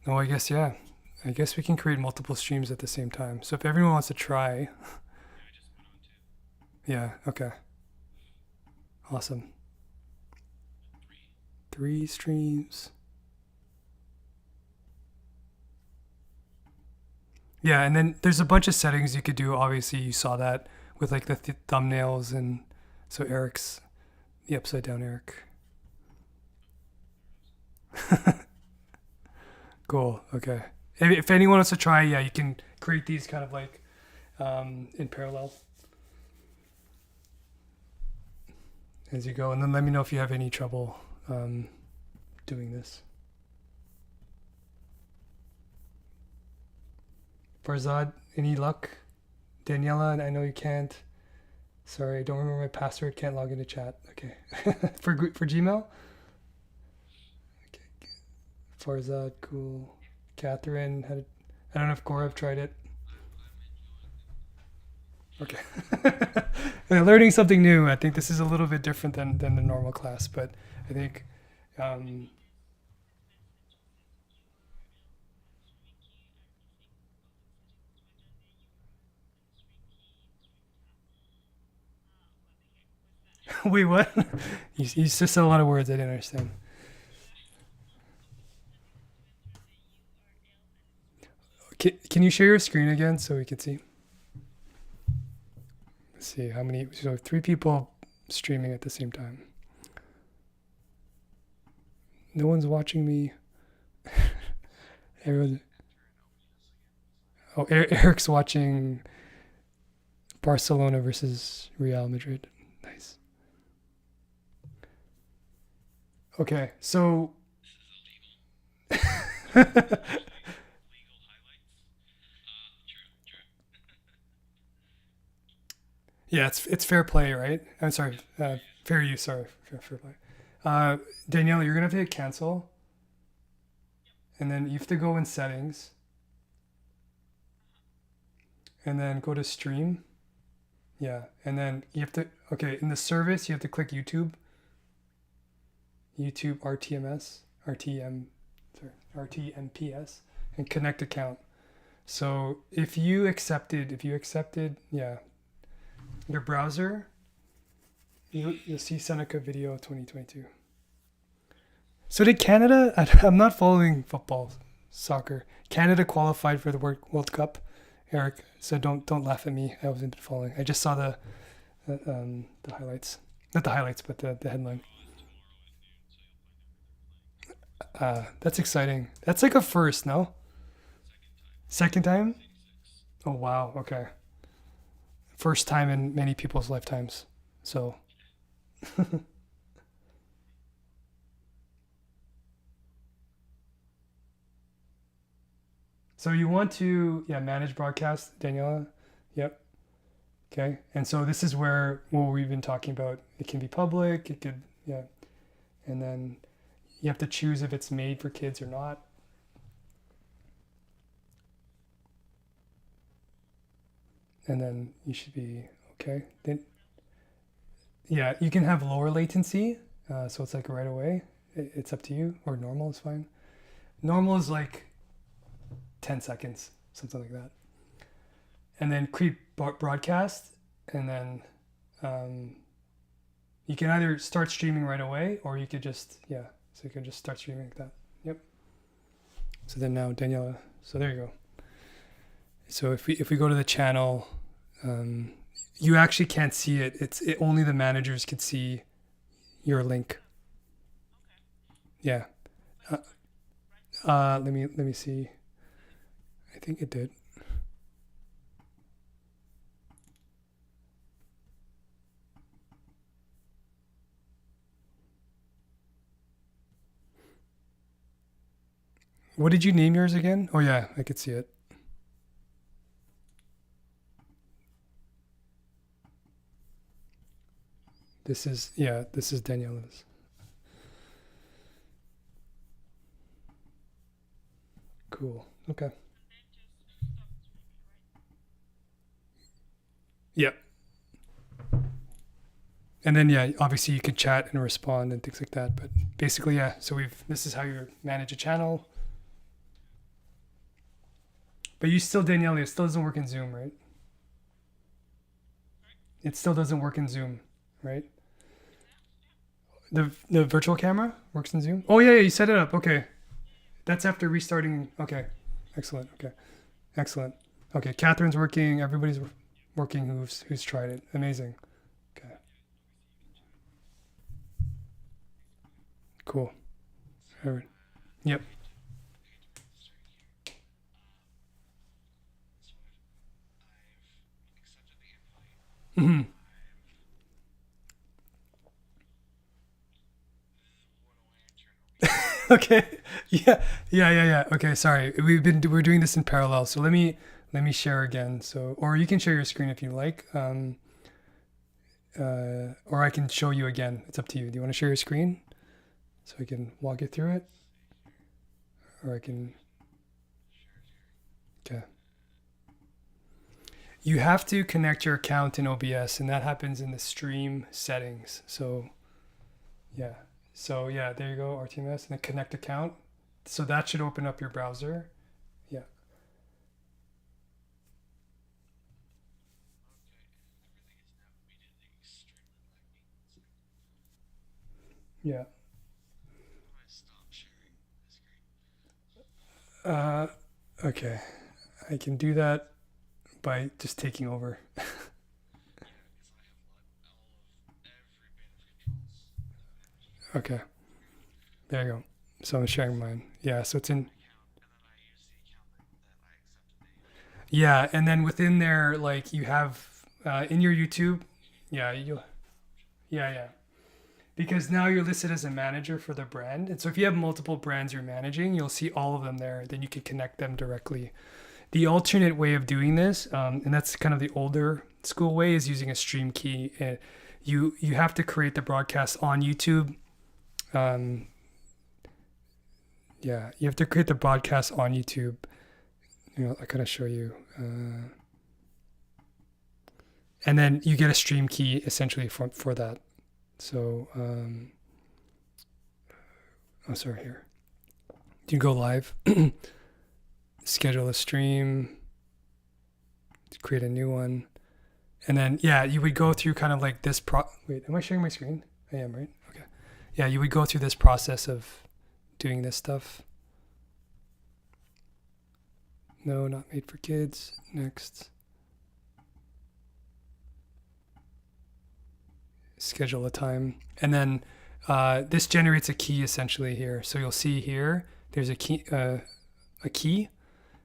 Oh, I guess, yeah. I guess we can create multiple streams at the same time. So if everyone wants to try, yeah, okay. Awesome. 3 streams. Yeah, and then there's a bunch of settings you could do. Obviously, you saw that with like the thumbnails and so Eric's the upside down Eric. Cool. Okay. If anyone wants to try, yeah, you can create these kind of like in parallel as you go, and then let me know if you have any trouble doing this. Farzad, any luck? Daniela, I know you can't. Sorry, I don't remember my password. Can't log into chat. Okay. For Gmail. Okay. Farzad, cool. Catherine, I don't know if Gaurav tried it. Okay. Learning something new. I think this is a little bit different than the normal class, but I think. Um, Wait, what? You just said a lot of words I didn't understand. Can you share your screen again so we can see? Let's see how many. So 3 people streaming at the same time. No one's watching me. Everyone. Oh, Eric's watching Barcelona versus Real Madrid. Nice. Okay, so yeah, it's fair play, right? I'm sorry, fair use. Sorry, fair play. Danielle, you're gonna have to hit cancel, and then you have to go in settings, and then go to stream. Yeah, and then you have to okay in the service you have to click YouTube, YouTube RTMS, RTM, sorry, RTMPS, and connect account. So if you accepted, yeah, your browser, you'll see Seneca video 2022. So did Canada? I'm not following football, soccer. Canada qualified for the World Cup. Eric said, "Don't laugh at me. I wasn't following. I just saw the highlights, not the highlights, but the headline." That's exciting. That's like a first, no? Second time? Oh wow. Okay. First time in many people's lifetimes. So so you want to yeah manage broadcast, Daniela? Yep. Okay. And so this is where what we've been talking about. It can be public. It could yeah, and then you have to choose if it's made for kids or not. And then you should be okay. Then yeah, you can have lower latency, so it's like right away. It's up to you, or normal is fine. Normal is like 10 seconds, something like that. And then create broadcast, and then um, you can either start streaming right away, or you could just yeah, so you can just start streaming like that. Yep. So then now Daniela, so there you go. So if we go to the channel, um, you actually can't see it. Only the managers can see your link. Yeah. Uh, let me see. I think it did. What did you name yours again? Oh yeah, I could see it. This is Daniela's. Cool. Okay. Yeah. And then yeah, obviously you could chat and respond and things like that. But basically, yeah. So this is how you manage a channel. But you still, Danielle, it still doesn't work in Zoom, right? It still doesn't work in Zoom, right? The virtual camera works in Zoom. Oh yeah, yeah, you set it up. Okay, that's after restarting. Okay, excellent. Okay, excellent. Okay, Catherine's working. Everybody's working. Who's tried it? Amazing. Okay, cool. All right. Yep. Hmm. Okay. Yeah. Yeah. Okay. Sorry. We're doing this in parallel. So let me share again. So or you can share your screen if you like. Or I can show you again. It's up to you. Do you want to share your screen so I can walk you through it, or I can? Okay. You have to connect your account in OBS, and that happens in the stream settings. So yeah. So yeah, there you go, RTMS, and then connect account. So that should open up your browser. Yeah. Yeah. Uh, okay. I can do that by just taking over. Okay. There you go. So I'm sharing mine. Yeah. So it's in. Yeah, and then within there, like you have in your YouTube. Yeah. You. Yeah. Yeah. Because now you're listed as a manager for the brand. And so if you have multiple brands you're managing, you'll see all of them there. Then you can connect them directly. The alternate way of doing this, and that's kind of the older school way, is using a stream key. You have to create the broadcast on YouTube. Um, yeah, you have to create the broadcast on YouTube. I kind of show you. And then you get a stream key essentially for that. So, oh, sorry, here. You go live, schedule a stream, create a new one. And then, yeah, you would go through kind of like this wait, am I sharing my screen? I am, right? Okay. Yeah, you would go through this process of doing this stuff. No, not made for kids. Next. Schedule a time. And then this generates a key essentially here. So you'll see here, there's a key, and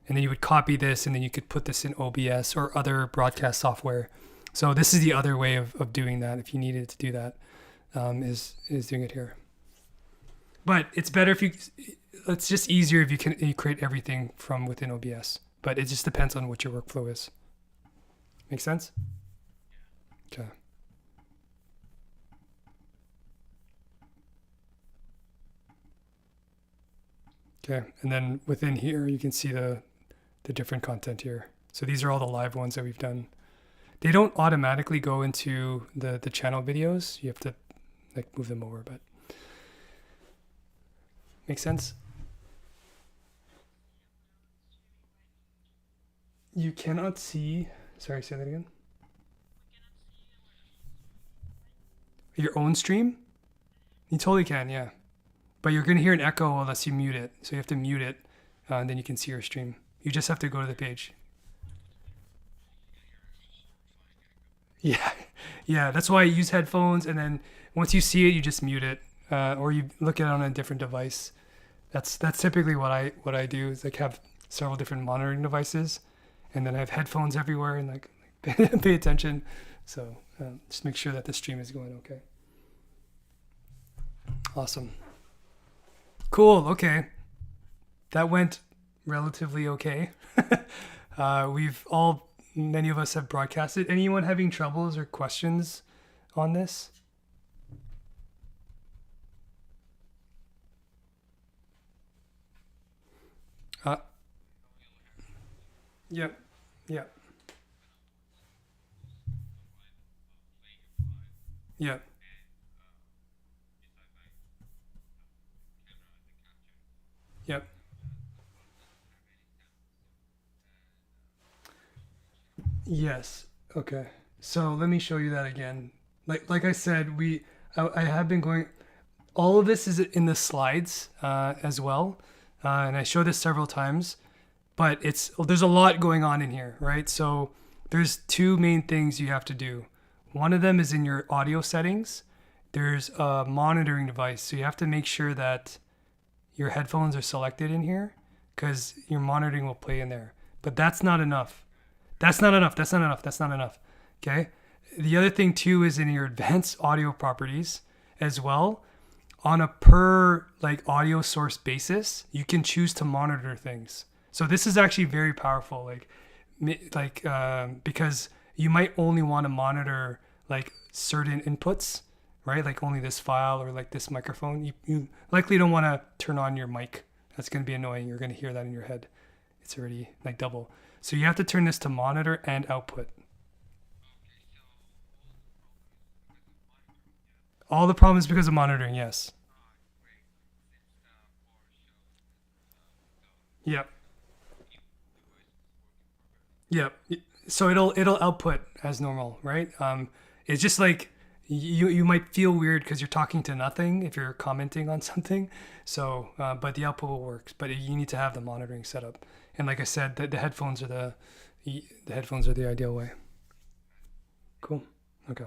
then you would copy this, and then you could put this in OBS or other broadcast software. So this is the other way of doing that if you needed to do that, is doing it here. But it's better if it's just easier if you create everything from within OBS. But it just depends on what your workflow is. Make sense? Okay. Okay, and then within here, you can see the different content here. So these are all the live ones that we've done. They don't automatically go into the channel videos. You have to like move them over, but make sense? You cannot see, sorry, say that again. Your own stream? You totally can, yeah. But you're going to hear an echo unless you mute it. So you have to mute it, and then you can see your stream. You just have to go to the page. Yeah, yeah. That's why I use headphones, and then once you see it, you just mute it, or you look at it on a different device. That's typically what I do. Is like have several different monitoring devices, and then I have headphones everywhere, and like pay attention. So just make sure that the stream is going okay. Awesome. Cool. Okay. That went relatively okay. Many of us have broadcasted. Anyone having troubles or questions on this? Uh, yep. Yep. Yep. Yep. Yes. Okay. So let me show you that again. Like I said, I have been going. All of this is in the slides as well, and I show this several times. But there's a lot going on in here, right? So there's two main things you have to do. One of them is in your audio settings. There's a monitoring device, so you have to make sure that your headphones are selected in here because your monitoring will play in there. But that's not enough. That's not enough. That's not enough. That's not enough. Okay. The other thing too is in your advanced audio properties as well. On a per like audio source basis, you can choose to monitor things. So this is actually very powerful. Because you might only want to monitor like certain inputs, right? Like only this file or like this microphone. You likely don't want to turn on your mic. That's going to be annoying. You're going to hear that in your head. It's already like double. So you have to turn this to monitor and output. All the problems because of monitoring, yes. Yep. Yep. So it'll output as normal, right? It's just like you might feel weird because you're talking to nothing if you're commenting on something. So, but the output will work. But you need to have the monitoring set up. And like I said, the headphones are the headphones are the ideal way. Cool. Okay.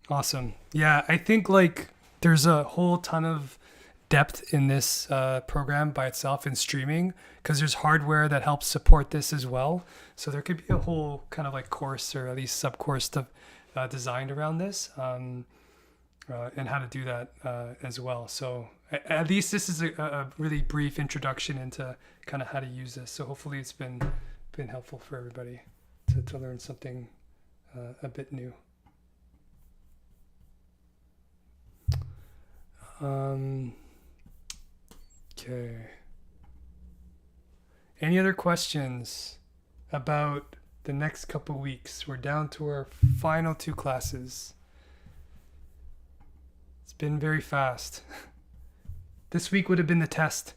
Awesome. Yeah, I think like there's a whole ton of depth in this program by itself in streaming because there's hardware that helps support this as well. So there could be a whole kind of like course or at least sub course designed around this and how to do that as well. So at least this is a really brief introduction into kind of how to use this. So hopefully it's been helpful for everybody to learn something a bit new. Um, okay. Any other questions about the next couple weeks? We're down to our final two classes. It's been very fast. This week would have been the test.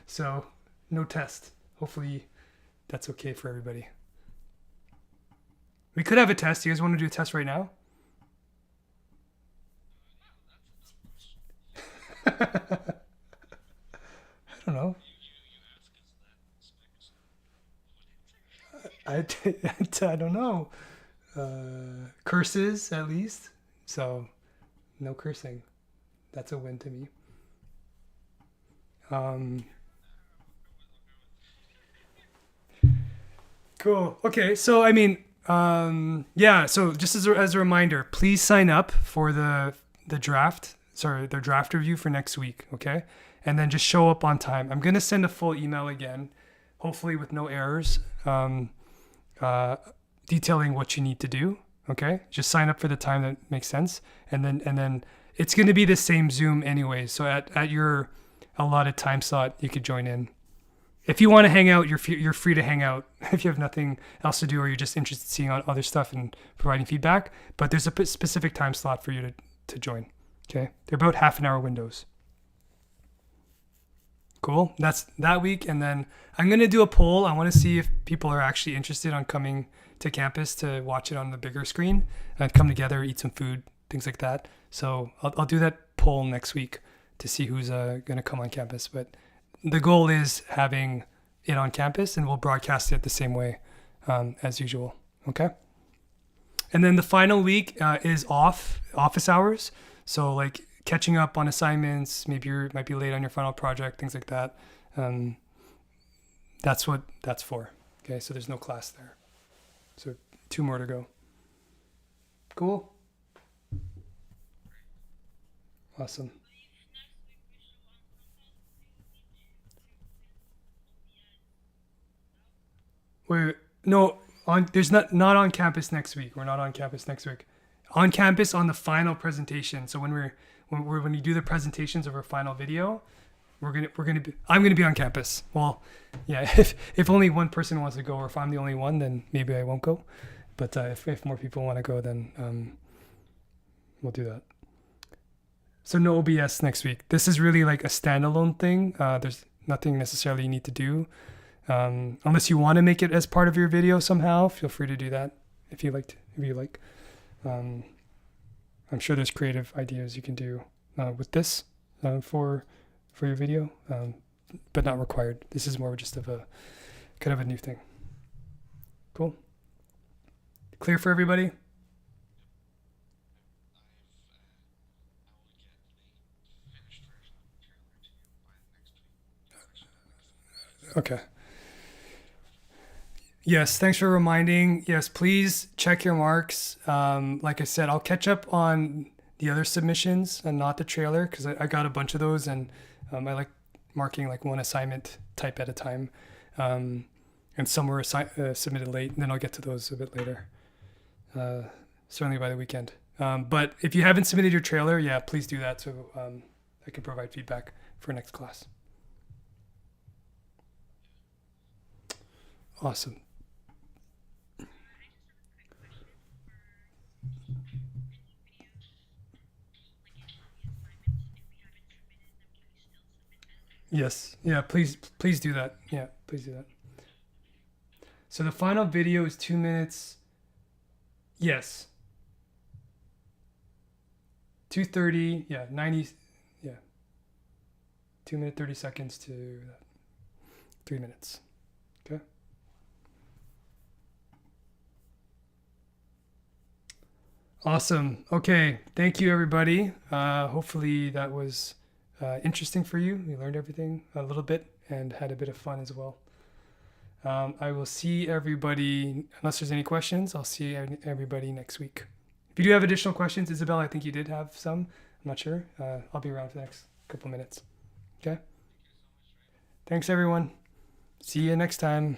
So, no test. Hopefully, that's okay for everybody. We could have a test. You guys want to do a test right now? I don't know. I don't know. Curses, at least. So, no cursing. That's a win to me. Um, cool. Okay. So, I mean, yeah. So, just as a reminder, please sign up for the draft. Sorry, the draft review for next week. Okay, and then just show up on time. I'm gonna send a full email again, hopefully with no errors, uh, detailing what you need to do. Okay, just sign up for the time that makes sense, and then it's gonna be the same Zoom anyway. So at your allotted time slot, you could join in. If you want to hang out, you're free to hang out if you have nothing else to do or you're just interested in seeing other stuff and providing feedback. But there's a specific time slot for you to join. Okay, they're about half an hour windows. Cool. That's that week, and then I'm gonna do a poll. I want to see if people are actually interested on coming to campus to watch it on the bigger screen and come together, eat some food, things like that. So I'll do that poll next week to see who's gonna come on campus. But the goal is having it on campus, and we'll broadcast it the same way as usual. Okay. And then the final week is office hours. So like catching up on assignments, maybe you might be late on your final project, things like that. Um, that's what that's for. Okay, so there's no class there. So 2 more to go. Cool. Awesome. Wait, no, there's not on campus next week. We're not on campus next week. On campus on the final presentation. So when we do the presentations of our final video, I'm gonna be on campus. Well, yeah, if only one person wants to go, or if I'm the only one, then maybe I won't go. But if more people want to go, then we'll do that. So no OBS next week. This is really like a standalone thing. There's nothing necessarily you need to do. Unless you want to make it as part of your video somehow, feel free to do that if you like. I'm sure there's creative ideas you can do with this for your video, but not required. This is more just of a kind of a new thing. Cool. Clear for everybody? Okay. Yes, thanks for reminding. Yes, please check your marks. Like I said, I'll catch up on the other submissions and not the trailer because I got a bunch of those, and I like marking like one assignment type at a time. And some were submitted late, and then I'll get to those a bit later. Certainly by the weekend. But if you haven't submitted your trailer, yeah, please do that so I can provide feedback for next class. Awesome. Yes. Yeah, please do that. Yeah, please do that. So the final video is 2 minutes. Yes. 2:30. Yeah, 90. Yeah. 2 minute 30 seconds to 3 minutes. Okay. Awesome. Okay. Thank you, everybody. Hopefully that was interesting for you. You learned everything a little bit and had a bit of fun as well. I will see everybody, unless there's any questions, I'll see everybody next week. If you do have additional questions, Isabel, I think you did have some. I'm not sure. I'll be around for the next couple minutes. Okay? Thanks, everyone. See you next time.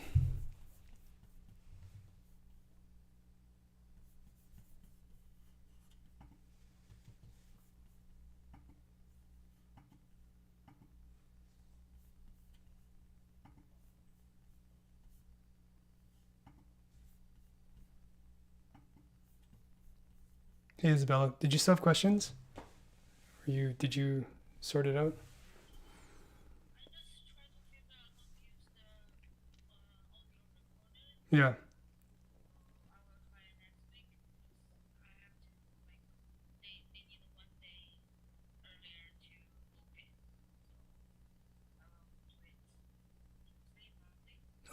Hey, Isabella, did you still have questions? Did you sort it out? Yeah.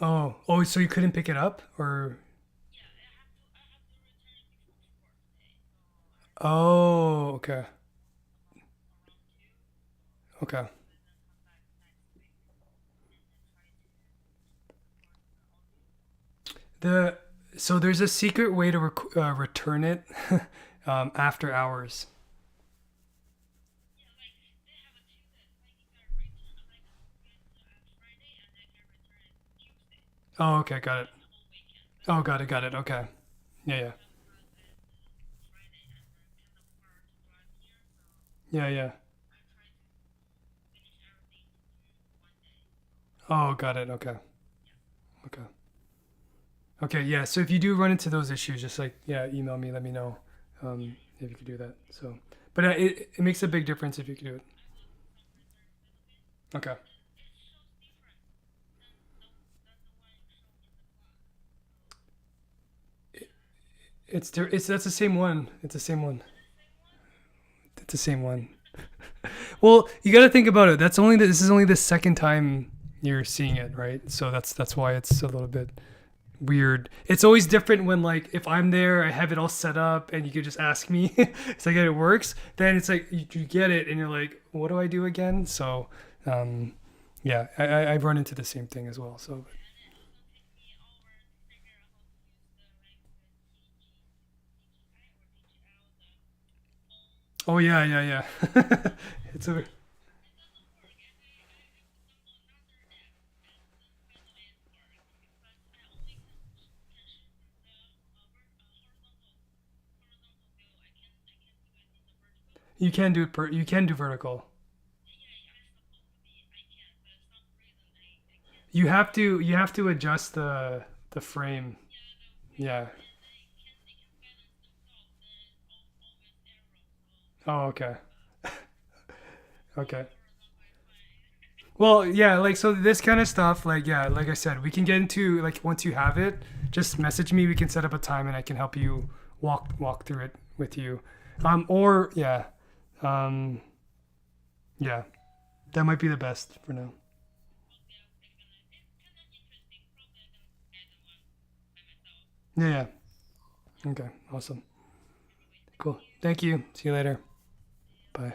Oh, so you couldn't pick it up, or? Oh, okay. Okay. The So there's a secret way to return it after hours. Oh, okay, got it. Oh, got it. Okay. Yeah, yeah. Yeah, yeah. Oh, got it. Okay. Okay. Okay, yeah. So if you do run into those issues, just like, yeah, email me, let me know if you could do that. So, but it makes a big difference if you could do it. Okay. It's that's the same one. It's the same one. It's the same one. Well, you got to think about it. This is only the second time you're seeing it, right? So that's why it's a little bit weird. It's always different when, like, if I'm there, I have it all set up and you could just ask me. It's like, it works. Then it's like you get it and you're like, what do I do again? So yeah, I've run into the same thing as well. So oh yeah, yeah, yeah. It's a You can do you can do vertical. You have to adjust the frame. Yeah. Oh, okay. Okay. Well, yeah, like so this kind of stuff, like yeah, like I said, we can get into like once you have it, just message me. We can set up a time and I can help you walk through it with you. Or yeah, um, yeah, that might be the best for now. Yeah, yeah. Okay, awesome. Cool. Thank you. See you later. Bye.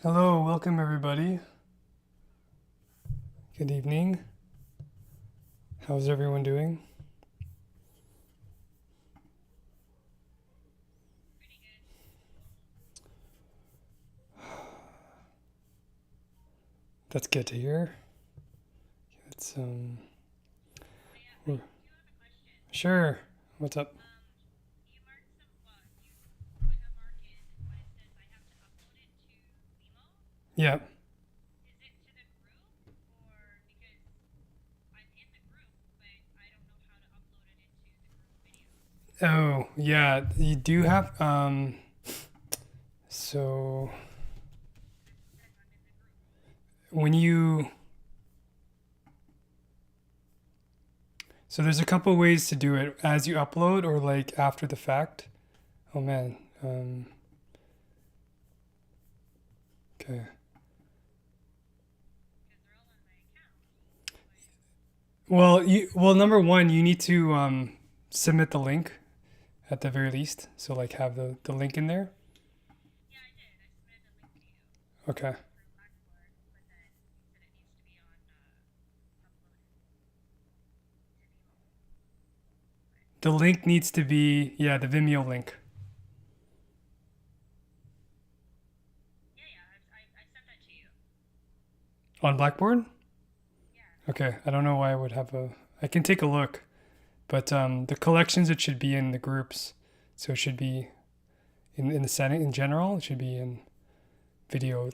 Hello, welcome everybody. Good evening. How's everyone doing? That's good to hear. It's sure. What's up? Yeah. Oh, yeah. You do have so when you so there's a couple ways to do it as you upload or like after the fact. Oh man. Okay. Well, number one, you need to submit the link at the very least. So like have the link in there. Okay. The link needs to be, yeah, the Vimeo link. On Blackboard? Okay, I don't know why I would have a. I can take a look, but the collections it should be in the groups, so it should be in the setting in general. It should be in video.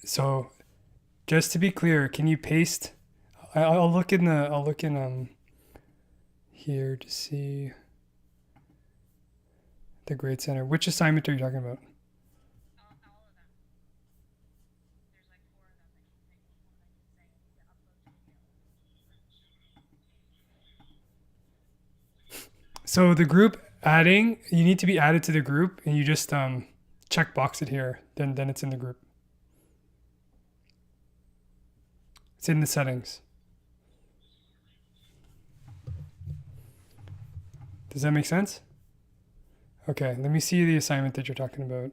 So just to be clear, can you paste? I'll look in the. I'll look in here to see the grade center. Which assignment are you talking about? So the group adding, you need to be added to the group, and you just check box it here. Then it's in the group. It's in the settings. Does that make sense? Okay, let me see the assignment that you're talking about.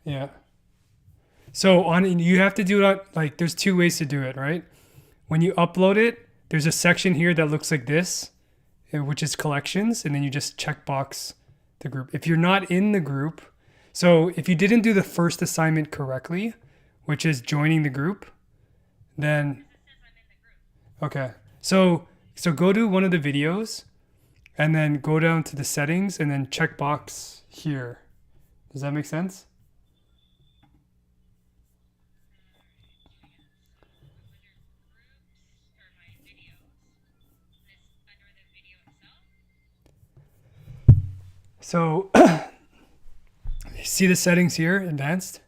Yeah. So on you have to do it like there's two ways to do it, right? When you upload it, there's a section here that looks like this, which is collections, and then you just checkbox the group. If you're not in the group, so if you didn't do the first assignment correctly, which is joining the group, then okay. So go to one of the videos and then go down to the settings and then checkbox here. Does that make sense? So see the settings here, advanced.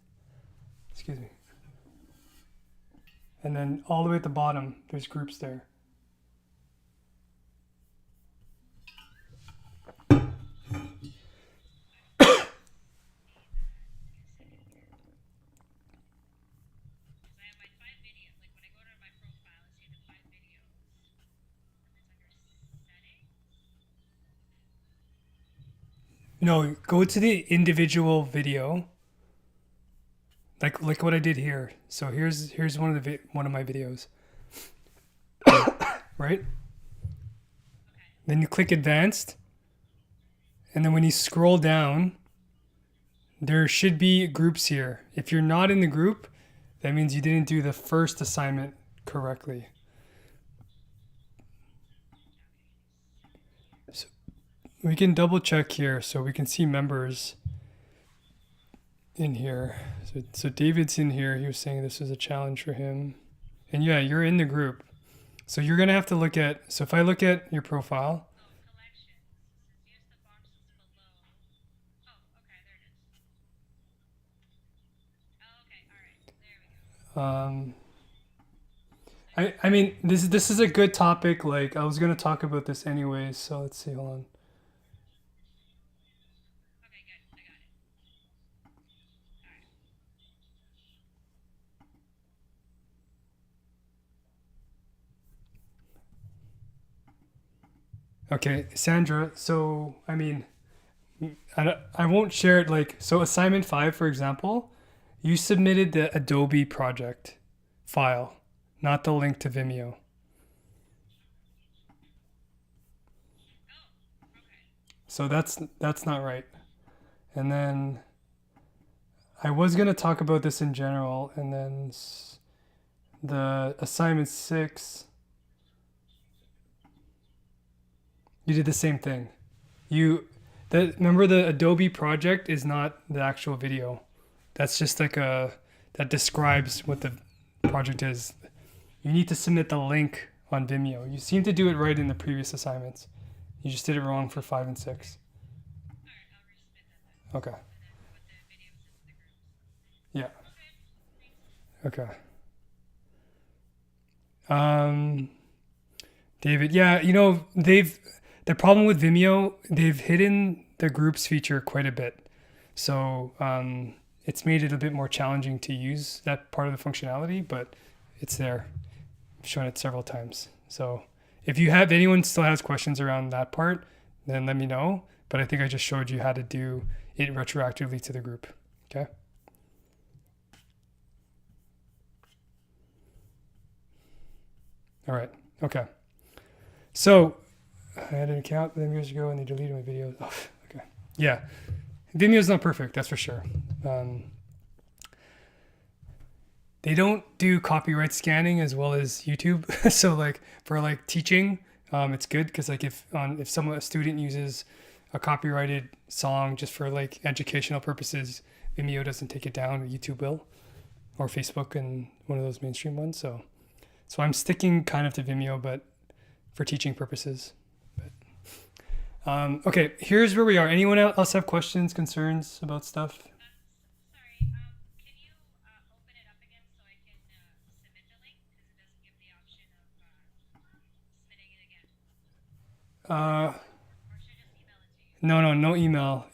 Excuse me. And then all the way at the bottom, there's groups there. No, go to the individual video, like what I did here. So here's one of my videos, right? Then you click advanced, and then when you scroll down, there should be groups here. If you're not in the group, that means you didn't do the first assignment correctly. So we can double check here so we can see members in here. So David's in here. He was saying this is a challenge for him. And yeah, you're in the group. So you're going to have to look at, so if I look at your profile, um, I mean, this is a good topic. Like, I was gonna talk about this anyways, so let's see. Hold on. Okay, Sandra. So, I mean, I won't share it. Like, so assignment five, for example, you submitted the Adobe project file, not the link to Vimeo. So that's not right. And then I was gonna talk about this in general, and then the assignment six, you did the same thing. You remember the Adobe project is not the actual video. That's just like a that describes what the project is. You need to submit the link on Vimeo. You seem to do it right in the previous assignments. You just did it wrong for five and six. Okay. Yeah. Okay. Um, David, yeah, the problem with Vimeo, they've hidden the groups feature quite a bit. So it's made it a bit more challenging to use that part of the functionality, but it's there. I've shown it several times. So if anyone still has questions around that part, then let me know. But I think I just showed you how to do it retroactively to the group. Okay. All right. Okay. So I had an account many years ago and they deleted my videos. Oh, okay. Yeah. Vimeo's not perfect, that's for sure. Um, they don't do copyright scanning as well as YouTube. So like for like teaching, it's good because like if a student uses a copyrighted song just for like educational purposes, Vimeo doesn't take it down, YouTube will, or Facebook and one of those mainstream ones. So I'm sticking kind of to Vimeo, but for teaching purposes. Okay, here's where we are. Anyone else have questions, concerns about stuff? Uh, no email.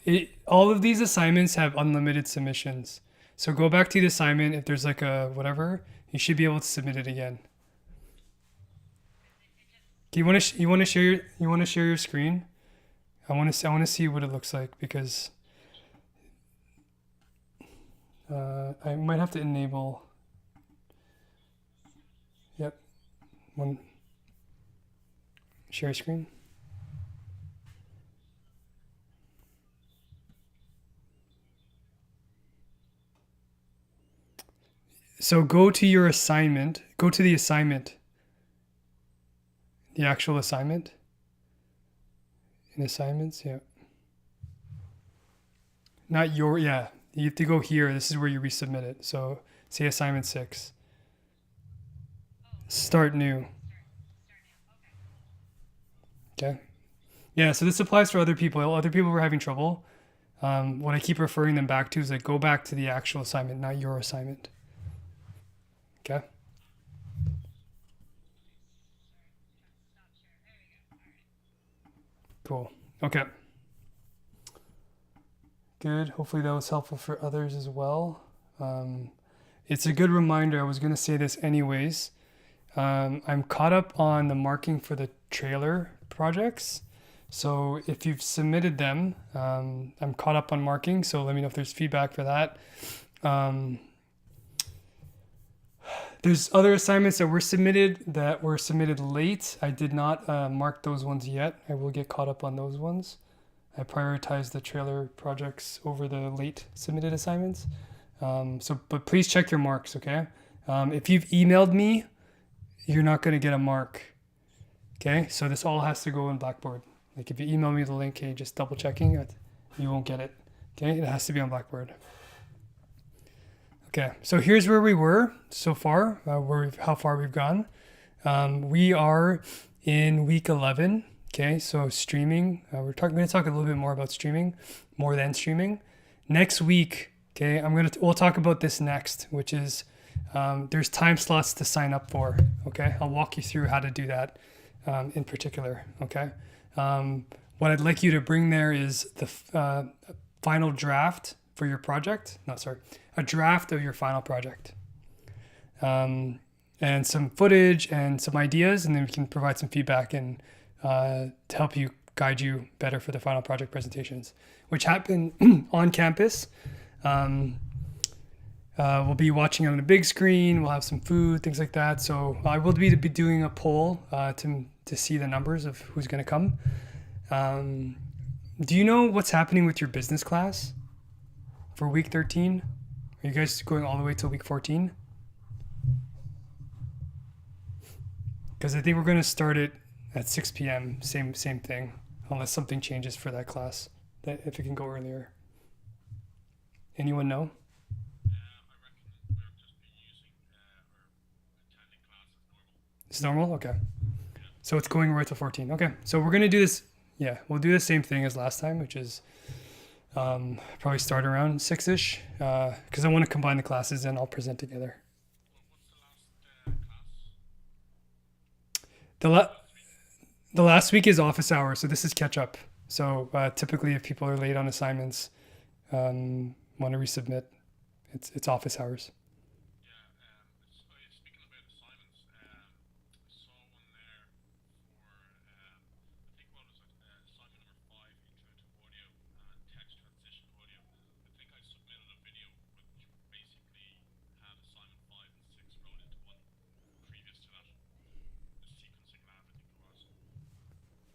All of these assignments have unlimited submissions. So go back to the assignment. If there's like a whatever, you should be able to submit it again. Do you want to share your screen? I want to see what it looks like because I might have to enable. Yep, one share screen. So go to your assignment. Go to the assignment. The actual assignment. In assignments, yeah. Not your, yeah. You have to go here. This is where you resubmit it. So say assignment six. Start new. Okay. Yeah, so this applies for other people. Other people were having trouble. What I keep referring them back to is like go back to the actual assignment, not your assignment. Okay. Cool. Okay. Good. Hopefully that was helpful for others as well. Um, it's a good reminder. I was going to say this anyways. I'm caught up on the marking for the trailer projects. So if you've submitted them, I'm caught up on marking. So let me know if there's feedback for that. Um, there's other assignments that were submitted late. I did not mark those ones yet. I will get caught up on those ones. I prioritize the trailer projects over the late submitted assignments. But please check your marks, okay? If you've emailed me, you're not going to get a mark, okay? So this all has to go in Blackboard. Like if you email me the link, hey, just double checking it, you won't get it, okay? It has to be on Blackboard. Okay, so here's where we were so far, how far we've gone. We are in week 11. Okay, so streaming. We're going to talk a little bit more about streaming, more than streaming. Next week, okay, we'll talk about this next, which is there's time slots to sign up for. Okay, I'll walk you through how to do that in particular. Okay, what I'd like you to bring there is the final draft for your project. No, sorry, a draft of your final project. And some footage and some ideas, and then we can provide some feedback and to help you guide you better for the final project presentations, which happen on campus. We'll be watching on a big screen. We'll have some food, things like that. So I will be doing a poll to see the numbers of who's going to come. Do you know what's happening with your business class for week 13? Are you guys going all the way till week 14? Because I think we're going to start it at 6 p.m. Same thing, unless something changes for that class. That if it can go earlier. Anyone know? I reckon we'll just be using or attending class as normal. It's normal? Okay. So it's going right to 14. Okay. So we're going to do this. Yeah, we'll do the same thing as last time, which is probably start around 6-ish. Because I want to combine the classes and I'll present together. What's the last class? The last week is office hours, so this is catch up. So typically, if people are late on assignments, want to resubmit, it's office hours. Yeah, speaking about assignments, I saw one there for, I think what was it, assignment number 5, introductory audio and text transition audio. I think I submitted a video which basically had assignment 5 and 6 rolled into one previous to that. The sequencing lab, I think it was.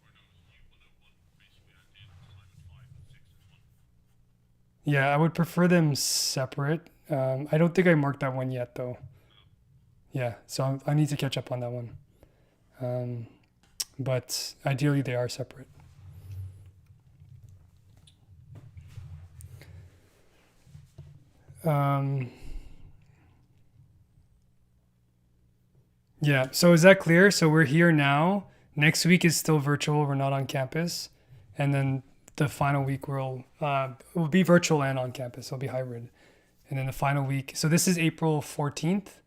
Or no, it was U101. Basically, I did assignment 5 and 6 in one. Yeah, I would prefer them separate. I don't think I marked that one yet, though. Yeah, so I need to catch up on that one. But ideally, they are separate. Yeah, so is that clear? So we're here now. Next week is still virtual. We're not on campus. And then the final week will be virtual and on campus. It'll be hybrid. And then the final week. So this is April 14th.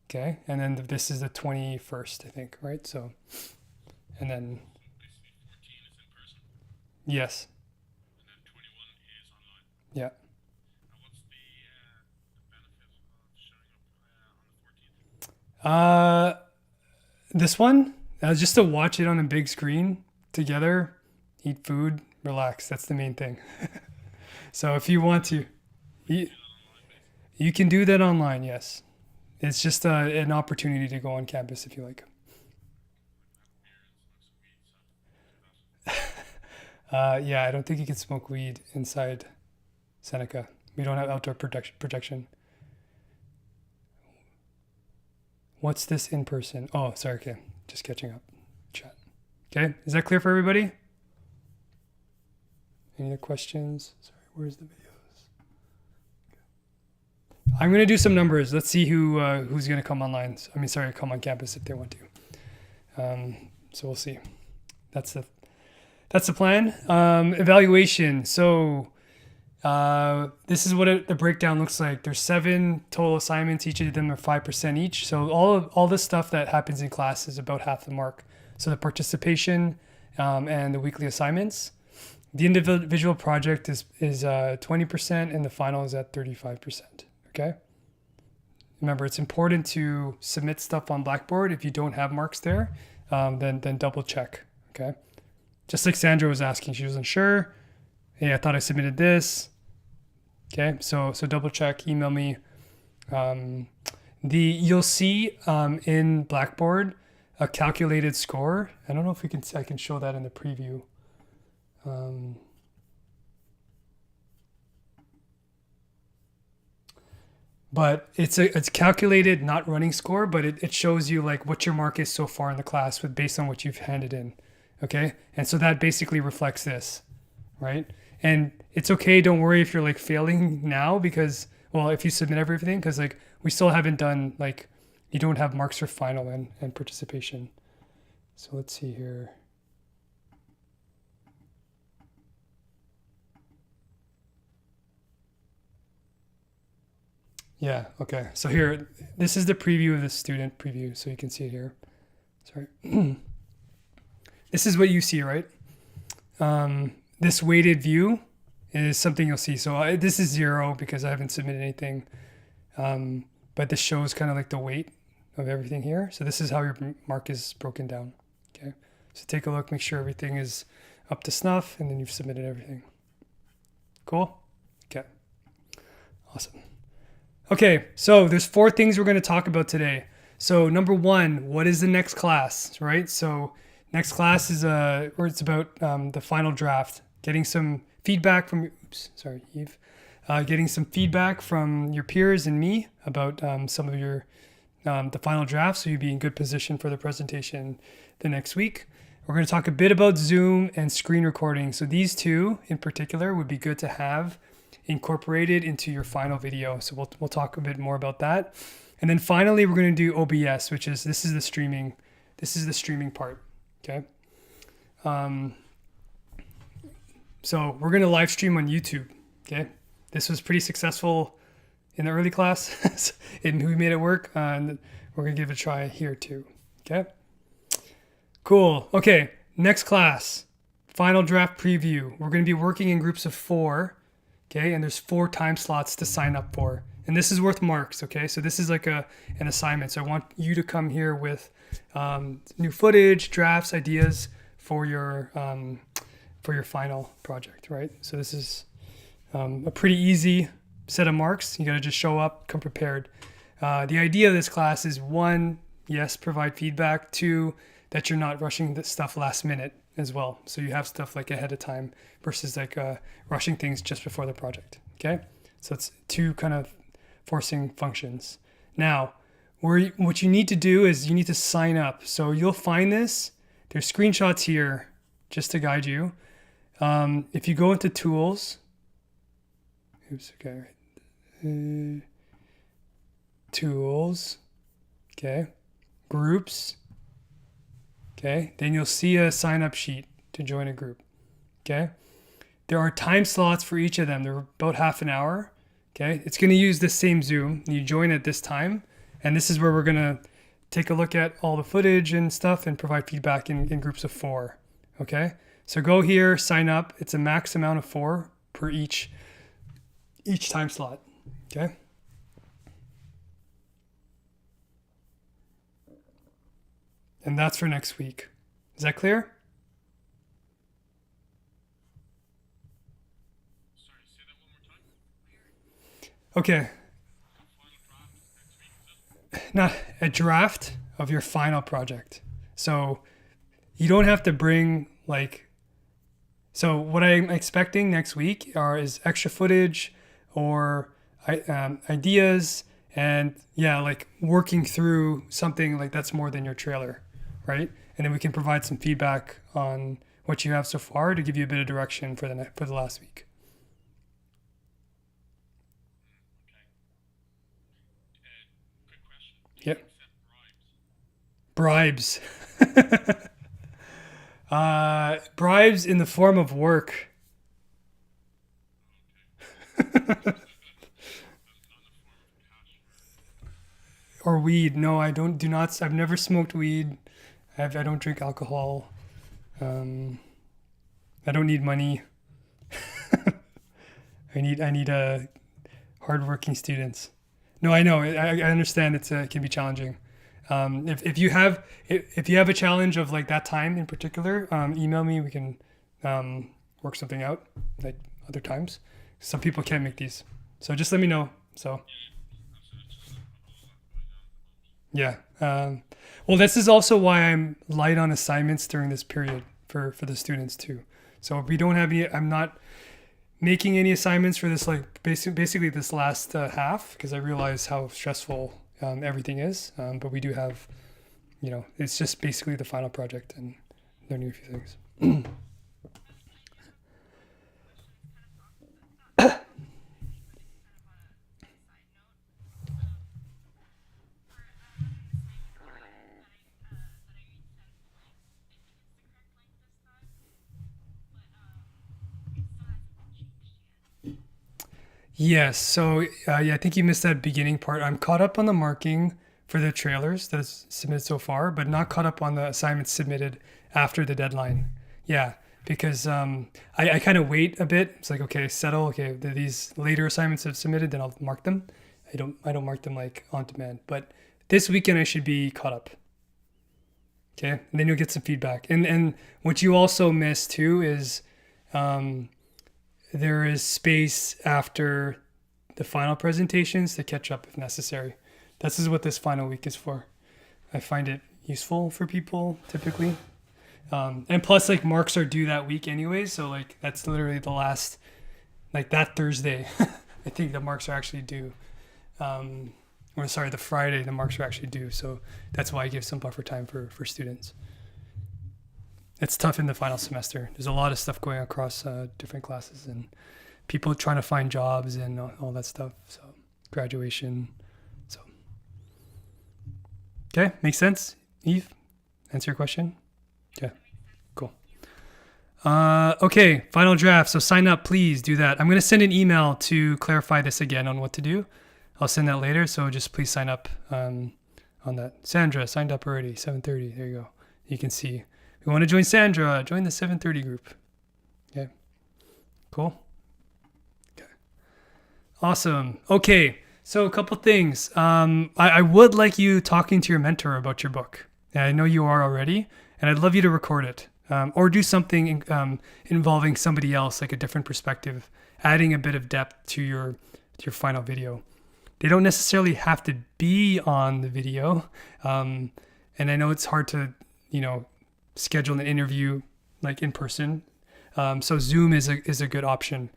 Okay. And then this is the 21st, I think, right? So, and then, Basically, 14 is in person, yes. and then 21 is online. Yeah. And what's the benefit of showing up on the 14th? This one, just to watch it on a big screen together, eat food, relax. That's the main thing. So if you want to, you can do that online, yes. It's just an opportunity to go on campus if you like. Yeah, I don't think you can smoke weed inside Seneca. We don't have outdoor protection. What's this in person? Oh, sorry. Okay, just catching up. Chat. Okay, is that clear for everybody? Any other questions? Sorry, where's the videos? I'm gonna do some numbers. Let's see who's gonna come online. I mean, sorry, come on campus if they want to. So we'll see. That's the plan. Evaluation. So this is what the breakdown looks like. There's 7 total assignments. Each of them are 5% each. So all the stuff that happens in class is about half the mark. So the participation and the weekly assignments. The individual project is 20%, and the final is at 35%. Okay. Remember, it's important to submit stuff on Blackboard. If you don't have marks there, then double check. Okay. Just like Sandra was asking, she wasn't sure. Hey, I thought I submitted this. Okay, so double check. Email me. You'll see in Blackboard a calculated score. I don't know if I can show that in the preview. But it's calculated, not running score, but it shows you like what your mark is so far in the class based on what you've handed in. Okay. And so that basically reflects this, right? And it's okay. Don't worry if you're like failing now because, well, if you submit everything, because like we still haven't done, like you don't have marks for final and participation. So let's see here. Yeah, okay. So here, this is the preview of the student preview, so you can see it here. Sorry. This is what you see, right? This weighted view is something you'll see. So this is 0 because I haven't submitted anything. But this shows kind of like the weight of everything here. So this is how your mark is broken down. Okay. So take a look, make sure everything is up to snuff, and then you've submitted everything. Cool? Okay. Awesome. Okay, so there's 4 things we're going to talk about today. So number 1, what is the next class, right? So next class is or it's about the final draft, getting some feedback from Eve, getting some feedback from your peers and me about some of your the final draft, so you'd be in good position for the presentation the next week. We're going to talk a bit about Zoom and screen recording. So these 2 in particular would be good to have incorporated into your final video. So we'll talk a bit more about that. And then finally, we're going to do OBS, which is this is the streaming part. Okay. So we're going to live stream on YouTube. Okay. This was pretty successful in the early class, and we made it work. And we're going to give it a try here too. Okay. Cool. Okay. Next class, final draft preview. We're going to be working in groups of 4. Okay, and there's 4 time slots to sign up for. And this is worth marks, okay? So this is like an assignment. So I want you to come here with new footage, drafts, ideas for your final project, right? So this is a pretty easy set of marks. You got to just show up, come prepared. The idea of this class is 1, yes, provide feedback. 2, that you're not rushing the stuff last minute as well. So you have stuff like ahead of time versus like rushing things just before the project. Okay. So it's 2 kind of forcing functions. Now, what you need to do is you need to sign up. So you'll find this. There's screenshots here just to guide you. If you go into tools, tools, okay, groups, okay, then you'll see a sign up sheet to join a group. Okay. There are time slots for each of them. They're about half an hour. Okay. It's going to use the same Zoom. You join at this time. And this is where we're going to take a look at all the footage and stuff and provide feedback in groups of 4. Okay. So go here, sign up. It's a max amount of 4 per each time slot. Okay. And that's for next week. Is that clear? Sorry, say that one more time. Okay. Final draft next week, is it? Not a draft of your final project. So you don't have to bring so what I'm expecting next week is extra footage or ideas and like working through something like that's more than your trailer, right? And then we can provide some feedback on what you have so far to give you a bit of direction for the last week. Okay. Quick question. Do you Yep. accept bribes? Bribes. Bribes in the form of work. Not in the form of cash. Or weed. No, I do not. I've never smoked weed. I don't drink alcohol. I don't need money. I need hardworking students. No, I know. I understand it can be challenging. If you have a challenge of like that time in particular, email me. We can work something out like other times. Some people can't make these, so just let me know. So yeah. Well, this is also why I'm light on assignments during this period for the students too. So if we don't have any, I'm not making any assignments for this like basically this last half because I realize how stressful everything is. But we do have, it's just basically the final project and learning a few things. Yes. So yeah, I think you missed that beginning part. I'm caught up on the marking for the trailers that's submitted so far, but not caught up on the assignments submitted after the deadline. Yeah, because I kind of wait a bit. It's like, okay, settle. Okay, these later assignments have submitted, then I'll mark them. I don't mark them like on demand. But this weekend I should be caught up. Okay, and then you'll get some feedback. And what you also miss too is um, there is space after the final presentations to catch up if necessary. This is what this final week is for. I find it useful for people typically. And plus, like, marks are due that week anyway, so like that's literally the last, like that Thursday. I think the marks are actually due. Or sorry, the Friday the marks are actually due. So that's why I give some buffer time for students. It's tough in the final semester. There's a lot of stuff going across different classes and people trying to find jobs and all that stuff. So graduation. So okay, makes sense. Eve, answer your question. Yeah, cool. Okay, final draft. So sign up, please do that. I'm going to send an email to clarify this again on what to do. I'll send that later. So just please sign up on that. Sandra signed up already. 7:30. There you go. You can see. If you want to join Sandra, join the 7:30 group. Okay. Cool. Okay. Awesome. Okay. So a couple things. I would like you talking to your mentor about your book. And I know you are already, and I'd love you to record it or do something involving somebody else, like a different perspective, adding a bit of depth to your final video. They don't necessarily have to be on the video. And I know it's hard to, schedule an interview like in person. So Zoom is a good option.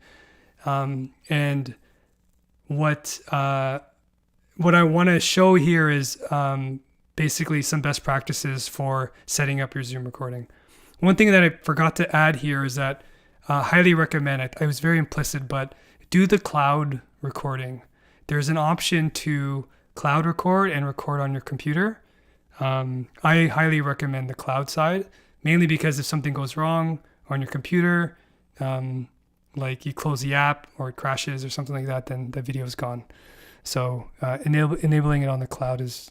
And what I want to show here is basically some best practices for setting up your Zoom recording. One thing that I forgot to add here is that highly recommend it. I was very implicit, but do the cloud recording. There's an option to cloud record and record on your computer. I highly recommend the cloud side, mainly because if something goes wrong on your computer, like you close the app or it crashes or something like that, then the video is gone. So enabling it on the cloud is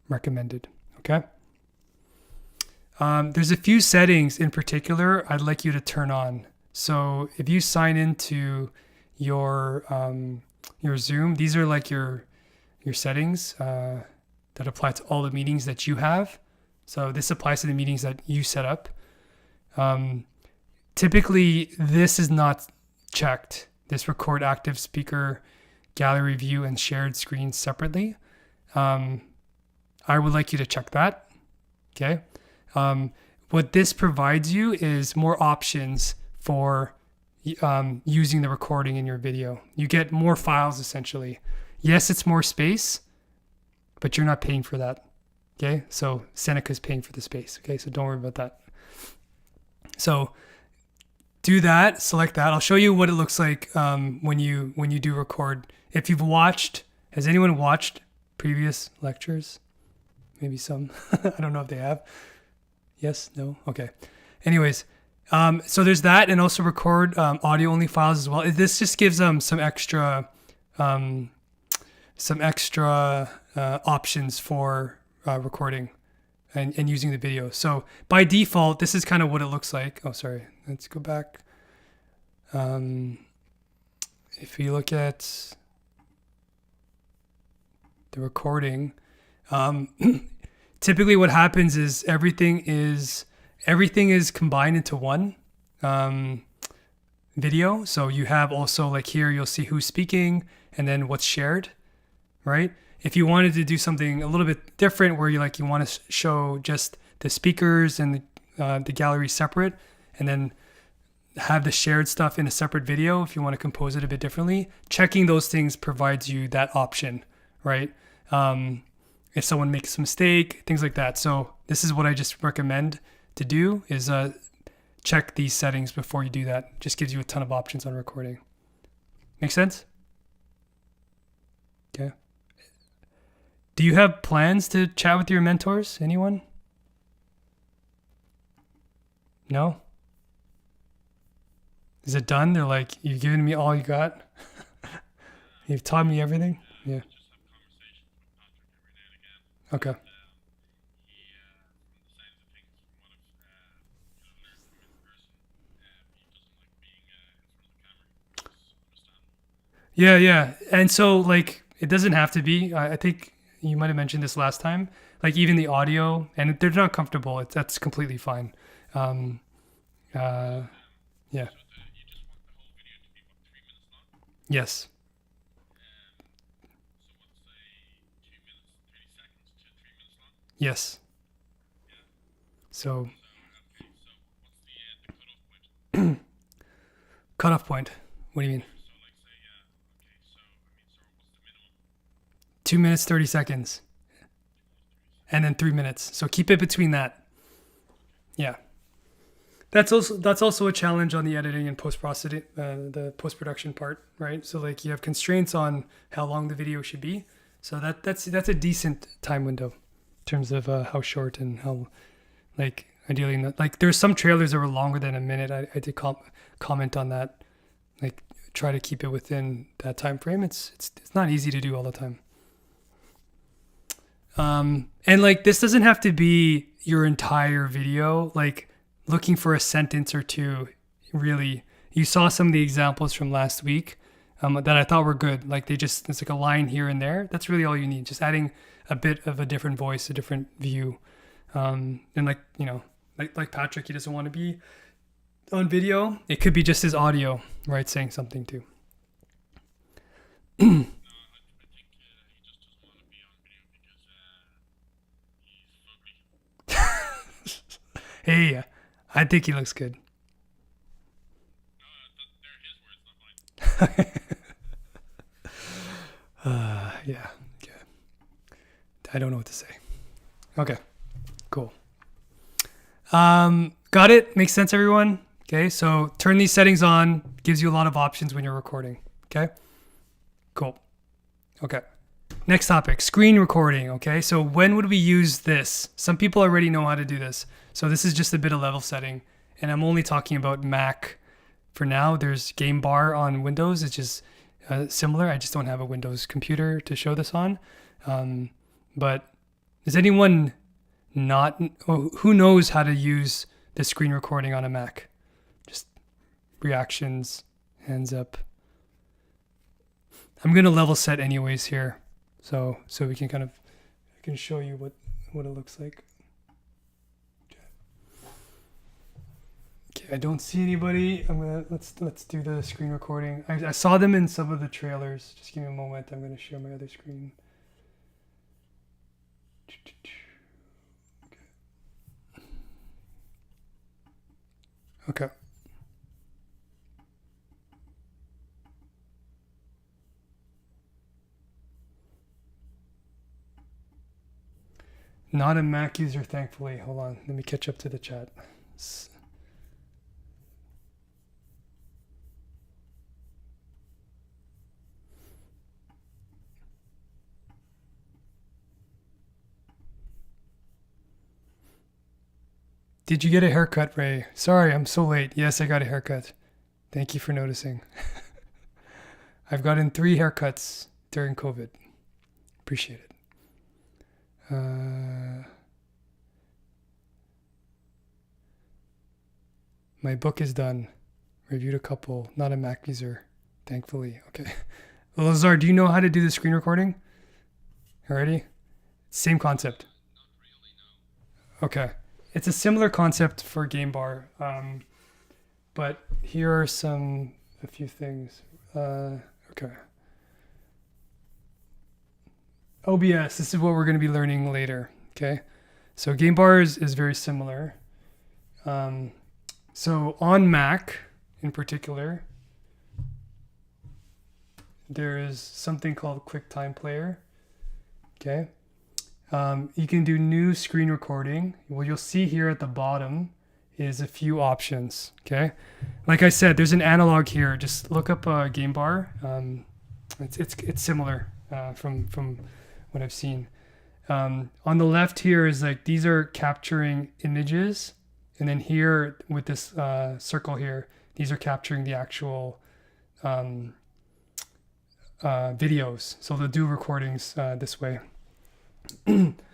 recommended. Okay. There's a few settings in particular I'd like you to turn on. So if you sign into your Zoom, these are like your settings that apply to all the meetings that you have. So this applies to the meetings that you set up. Typically, this is not checked. This record active speaker, gallery view, and shared screen separately. I would like you to check that. Okay. What this provides you is more options for using the recording in your video. You get more files essentially. Yes, it's more space, but you're not paying for that. Okay, so Seneca's paying for the space. Okay, so don't worry about that. So do that, select that. I'll show you what it looks like when you do record. If you've watched, has anyone watched previous lectures? Maybe some. I don't know if they have. Yes, no, okay. Anyways, so there's that, and also record audio only files as well. This just gives them some extra options for recording and using the video. So by default, this is kind of what it looks like. Oh, sorry. Let's go back. If you look at the recording, typically what happens is everything is combined into one video. So you have also, like, here you'll see who's speaking and then what's shared, right? If you wanted to do something a little bit different where you want to show just the speakers and the gallery separate and then have the shared stuff in a separate video, if you want to compose it a bit differently, checking those things provides you that option, right? If someone makes a mistake, things like that. So this is what I just recommend to do is check these settings before you do that. Just gives you a ton of options on recording. Make sense? Okay. Do you have plans to chat with your mentors? Anyone? No? Is it done? They're like, you've given me all you got? You've taught me everything. Yeah. I just have conversations with Patrick every now and again, Okay. and he, from the sounds of things, from what I've learned from him in person, he doesn't like being in front of the camera, which is understandable. Yeah, yeah. And so like it doesn't have to be. I think you might have mentioned this last time. Like even the audio, and if they're not comfortable, that's completely fine. Um, uh, yeah. So you just want the whole video to be what 3 minutes long. Yes. So what's say 2 minutes 30 seconds to 3 minutes long? Yes. Yeah. So So okay. So what's the cutoff point? cutoff point. What do you mean? So like say okay. So I mean, so what's the minimum? 2 minutes 30 seconds, 2 minutes 30 seconds. and then 3 minutes. So keep it between that. Okay. Yeah. That's also a challenge on the editing and the post production part, right? So like you have constraints on how long the video should be. So that's a decent time window in terms of how short and how like ideally not, like there's some trailers that were longer than a minute. I did comment on that. Like try to keep it within that time frame. It's not easy to do all the time. And like this doesn't have to be your entire video. Like looking for a sentence or two, really. You saw some of the examples from last week that I thought were good. Like it's like a line here and there. That's really all you need. Just adding a bit of a different voice, a different view. And like, like Patrick, he doesn't want to be on video. It could be just his audio, right? Saying something too. No, I think he just doesn't want to be on video because he's fugly. Hey, I think he looks good. No, they're his words, not mine. Yeah. I don't know what to say. Okay, cool. Got it? Makes sense, everyone? Okay, so turn these settings on. Gives you a lot of options when you're recording. Okay, cool. Okay, next topic, screen recording. Okay, so when would we use this? Some people already know how to do this. So this is just a bit of level setting. And I'm only talking about Mac for now. There's Game Bar on Windows. It's just similar. I just don't have a Windows computer to show this on. But is anyone who knows how to use the screen recording on a Mac? Just reactions, hands up. I'm gonna level set anyways here, so we can I can show you what it looks like. Okay, I don't see anybody. Let's do the screen recording. I saw them in some of the trailers. Just give me a moment. I'm gonna share my other screen. Okay. Not a Mac user, thankfully. Hold on. Let me catch up to the chat. Did you get a haircut, Ray? Sorry, I'm so late. Yes, I got a haircut. Thank you for noticing. I've gotten 3 haircuts during COVID. Appreciate it. My book is done. Reviewed a couple. Not a Mac user, thankfully. Okay. Lazar, do you know how to do the screen recording? Already? Same concept. Not really, no. Okay. It's a similar concept for Game Bar. But here are a few things. Okay. OBS, this is what we're going to be learning later. Okay. So Game Bar is very similar. So on Mac in particular, there is something called QuickTime Player. Okay. You can do new screen recording. What you'll see here at the bottom is a few options. Okay. Like I said, there's an analog here. Just look up Game Bar. It's similar from what I've seen. On the left here is like these are capturing images, and then here with this circle here, these are capturing the actual videos. So they'll do recordings this way.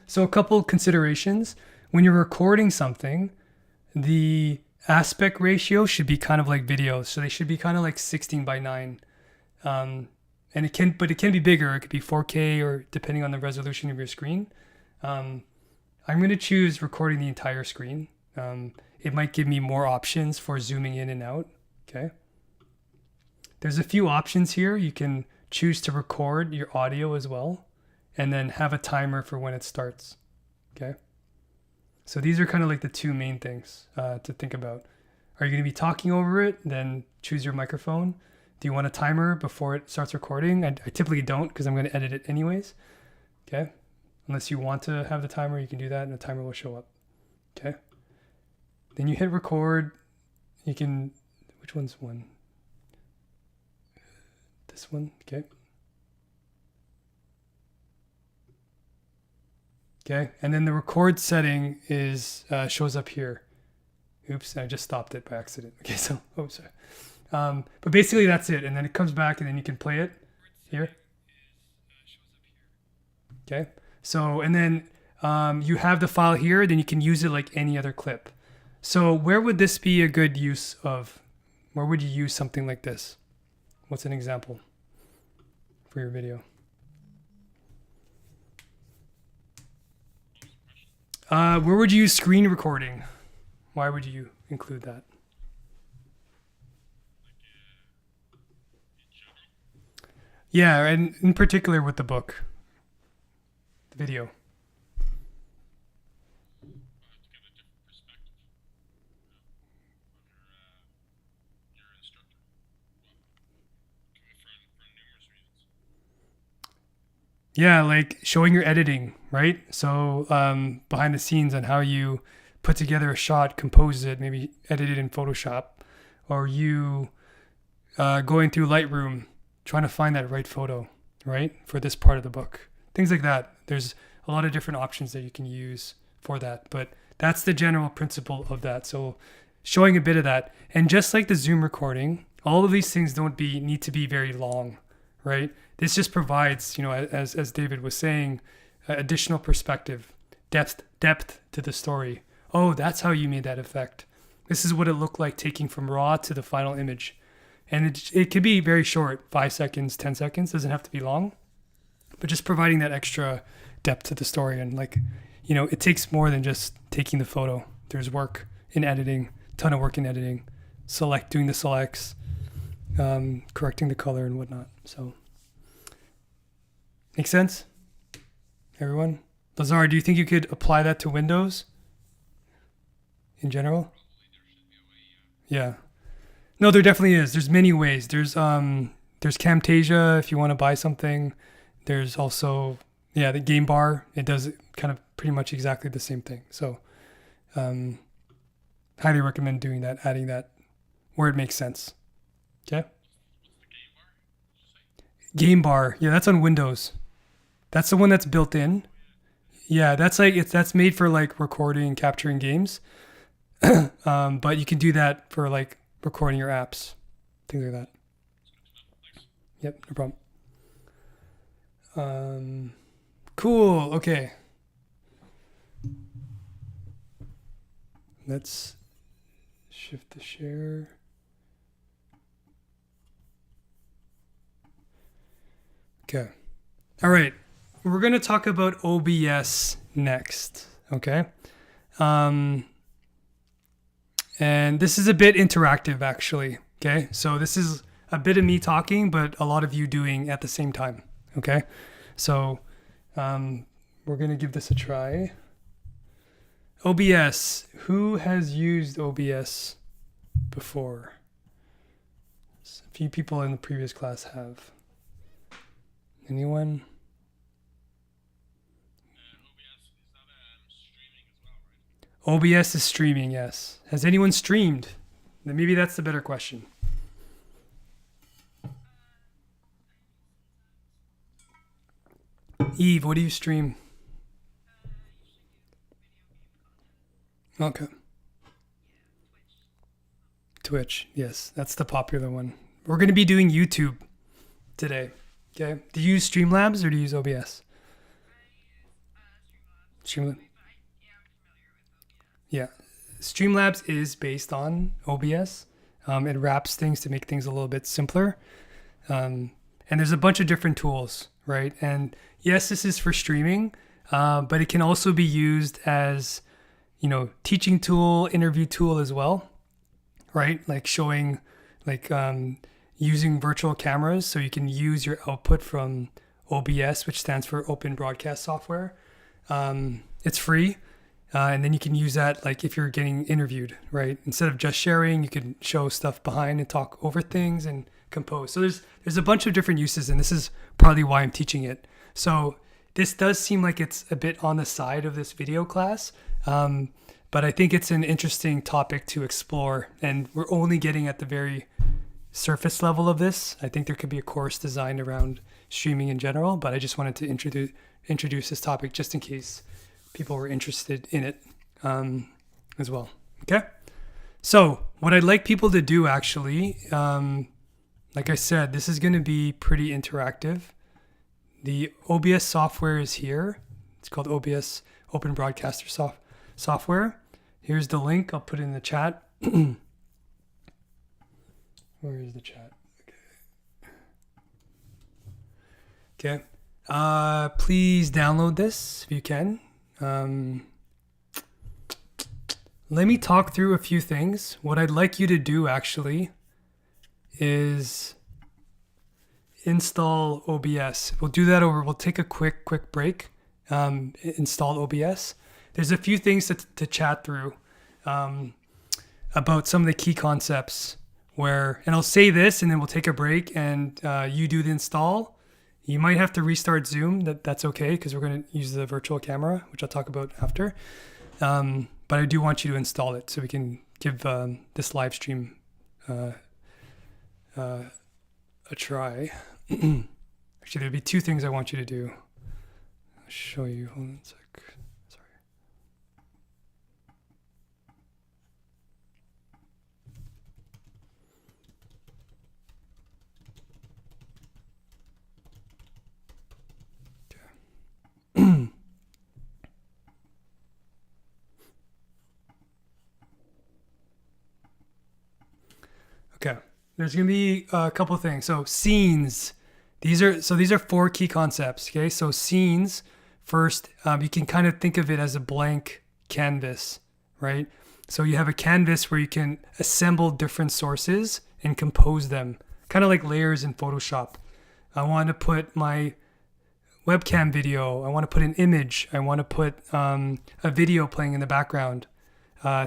So a couple considerations. When you're recording something, the aspect ratio should be kind of like videos. So they should be kind of like 16 by 9. And it can be bigger. It could be 4K or depending on the resolution of your screen. I'm going to choose recording the entire screen. It might give me more options for zooming in and out. Okay. There's a few options here. You can choose to record your audio as well, and then have a timer for when it starts. Okay. So these are kind of like the two main things to think about. Are you going to be talking over it? Then choose your microphone. Do you want a timer before it starts recording? I typically don't, because I'm going to edit it anyways. Okay. Unless you want to have the timer, you can do that and the timer will show up. Okay. Then you hit record. You can, which one's one? This one. Okay. Okay. And then the record setting is shows up here. Oops, I just stopped it by accident. Okay, so, oh, sorry. But basically that's it. And then it comes back and then you can play it here. Okay. So, and then you have the file here, then you can use it like any other clip. So where would this be a good use of, where would you use something like this? What's an example for your video? Where would you use screen recording? Why would you include that? Yeah, and in particular with the book, the video. To get a different perspective of your instructor. Well, for numerous reasons. Yeah, like showing your editing, right? So behind the scenes on how you put together a shot, compose it, maybe edit it in Photoshop, or you going through Lightroom, trying to find that right photo, right? For this part of the book. Things like that. There's a lot of different options that you can use for that, but that's the general principle of that. So showing a bit of that. And just like the Zoom recording, all of these things don't need to be very long, right? This just provides, as David was saying, additional perspective, depth to the story. Oh, that's how you made that effect. This is what it looked like taking from raw to the final image. And it could be very short, 5 seconds, 10 seconds, doesn't have to be long, but just providing that extra depth to the story. And it takes more than just taking the photo. There's work in editing, ton of work in editing, doing the selects, correcting the color and whatnot. So, make sense? Everyone? Lazar, do you think you could apply that to Windows in general? Yeah. No, there definitely is. There's many ways. There's Camtasia if you want to buy something. There's also, the Game Bar. It does kind of pretty much exactly the same thing. So, highly recommend doing that, adding that where it makes sense. Okay? What's the game bar? Did you say? Game Bar. Yeah, that's on Windows. That's the one that's built in. Yeah, that's made for like recording and capturing games. But you can do that for like recording your apps, things like that. Yep, no problem. Cool. Okay. Let's shift the share. Okay. All right. We're going to talk about OBS next. Okay. And this is a bit interactive, actually. Okay. So this is a bit of me talking, but a lot of you doing at the same time. Okay. So we're going to give this a try. OBS. Who has used OBS before? A few people in the previous class have. Anyone? OBS is streaming, yes. Has anyone streamed? Then maybe that's the better question. Eve, what do you stream? Okay. Twitch, yes. That's the popular one. We're going to be doing YouTube today. Okay. Do you use Streamlabs or do you use OBS? Streamlabs. Yeah. Streamlabs is based on OBS. It wraps things to make things a little bit simpler. And there's a bunch of different tools, right? And yes, this is for streaming, but it can also be used as, teaching tool, interview tool as well, right? Like showing, like using virtual cameras so you can use your output from OBS, which stands for Open Broadcast Software. It's free. And then you can use that like if you're getting interviewed, right? Instead of just sharing, you can show stuff behind and talk over things and compose. So there's a bunch of different uses, and this is partly why I'm teaching it. So this does seem like it's a bit on the side of this video class, but I think it's an interesting topic to explore, and we're only getting at the very surface level of this. I think there could be a course designed around streaming in general, but I just wanted to introduce this topic just in case people were interested in it as well. Okay. So what I'd like people to do actually, like I said, this is going to be pretty interactive. The OBS software is here. It's called OBS, Open Broadcaster Software. Here's the link. I'll put it in the chat. Where is the chat? Okay. Please download this if you can. Let me talk through a few things. What I'd like you to do actually is install OBS. We'll do that we'll take a quick break, install OBS. There's a few things to chat through about some of the key concepts and I'll say this and then we'll take a break and you do the install. You might have to restart Zoom. That's okay because we're going to use the virtual camera, which I'll talk about after. But I do want you to install it so we can give this live stream a try. Actually, there'll be two things I want you to do. I'll show you. Hold on a sec. Sorry. Okay, there's going to be a couple things. So scenes, these are four key concepts. Okay, so scenes, first, you can kind of think of it as a blank canvas, right? So you have a canvas where you can assemble different sources and compose them, kind of like layers in Photoshop. I want to put my webcam video. I want to put an image. I want to put a video playing in the background,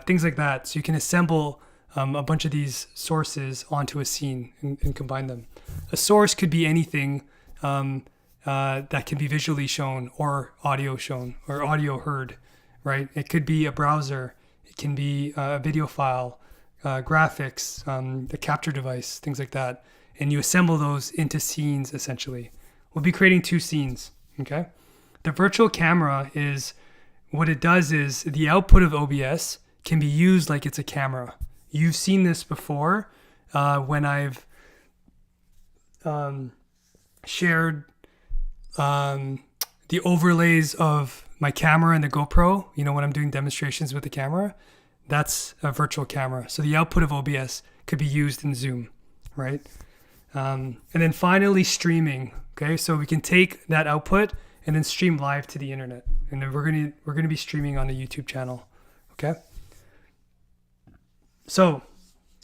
things like that. So you can assemble a bunch of these sources onto a scene and combine them. A source could be anything that can be visually shown or audio shown or audio heard, right? It could be a browser. It can be a video file, graphics, the capture device, things like that. And you assemble those into scenes, essentially. We'll be creating two scenes, okay? The virtual camera what it does is the output of OBS can be used like it's a camera. You've seen this before when I've shared the overlays of my camera and the GoPro, when I'm doing demonstrations with the camera. That's a virtual camera. So the output of OBS could be used in Zoom, right? And then finally streaming. Okay, so we can take that output and then stream live to the internet. And then we're gonna be streaming on the YouTube channel. Okay. So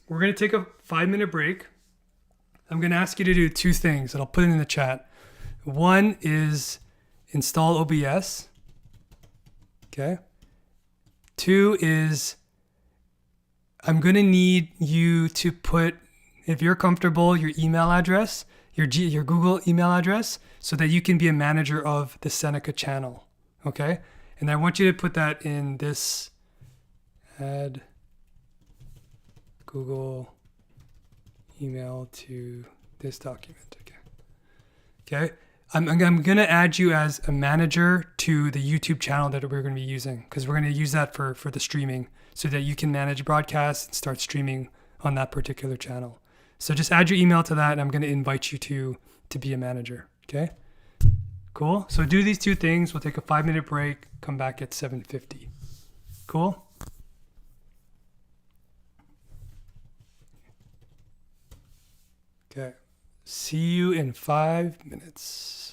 we're gonna take a 5-minute break. I'm gonna ask you to do two things, and I'll put it in the chat. One is install OBS. Okay. Two is I'm gonna need you to put, if you're comfortable, your email address, your Google email address, so that you can be a manager of the Seneca channel. Okay. And I want you to put that in this add Google email to this document. Okay. I'm going to add you as a manager to the YouTube channel that we're going to be using, because we're going to use that for the streaming so that you can manage broadcasts and start streaming on that particular channel. So just add your email to that, and I'm going to invite you to be a manager. Okay, cool. So do these two things. We'll take a 5-minute break, come back at 7:50. Cool? Okay. See you in 5 minutes.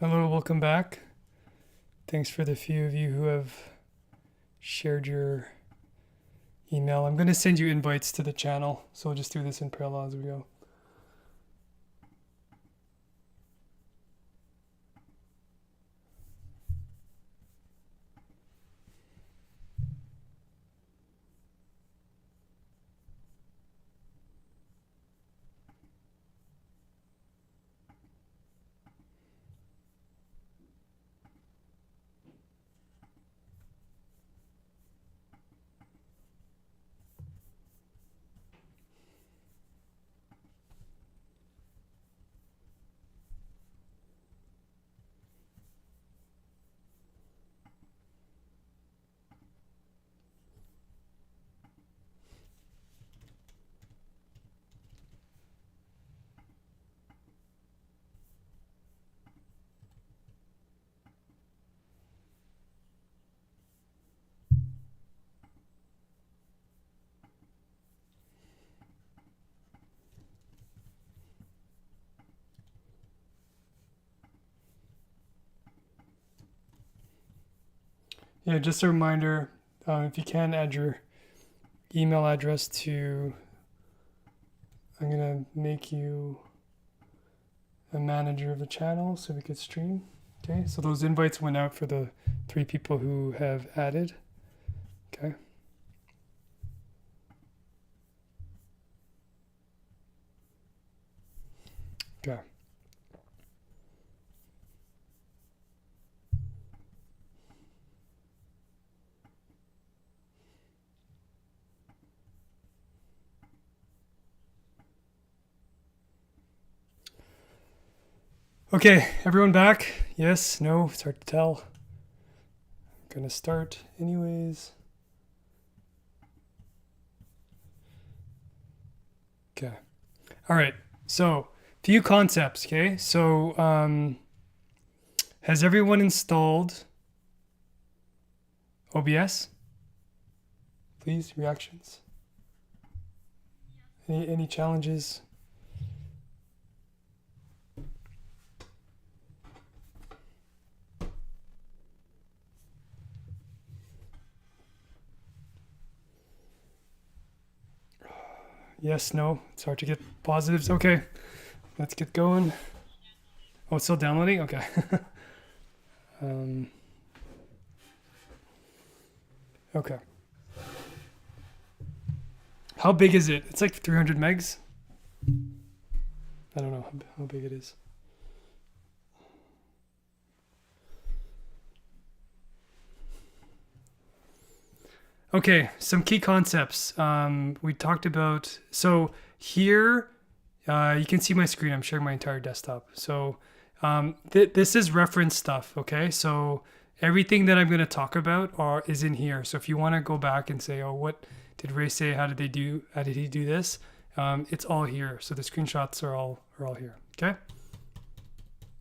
Hello, welcome back. Thanks for the few of you who have shared your email. I'm going to send you invites to the channel, so we'll just do this in parallel as we go. Yeah, just a reminder, if you can add your email address to, I'm going to make you a manager of the channel so we could stream. Okay, so those invites went out for the 3 people who have added. Okay. Okay. Okay, everyone back? Yes, no, it's hard to tell. I'm gonna start anyways. Okay. All right. So, few concepts. Okay. So, has everyone installed OBS? Please, reactions. Any challenges? Yes, no. It's hard to get positives. Okay. Let's get going. Oh, it's still downloading? Okay. Okay. How big is it? It's like 300 megs. I don't know how big it is. Okay, some key concepts. We talked about, so here you can see my screen. I'm sharing my entire desktop. So this is reference stuff, okay? So everything that I'm going to talk about is in here. So if you want to go back and say, oh, what did Ray say? How did he do this? It's all here. So the screenshots are all here, okay?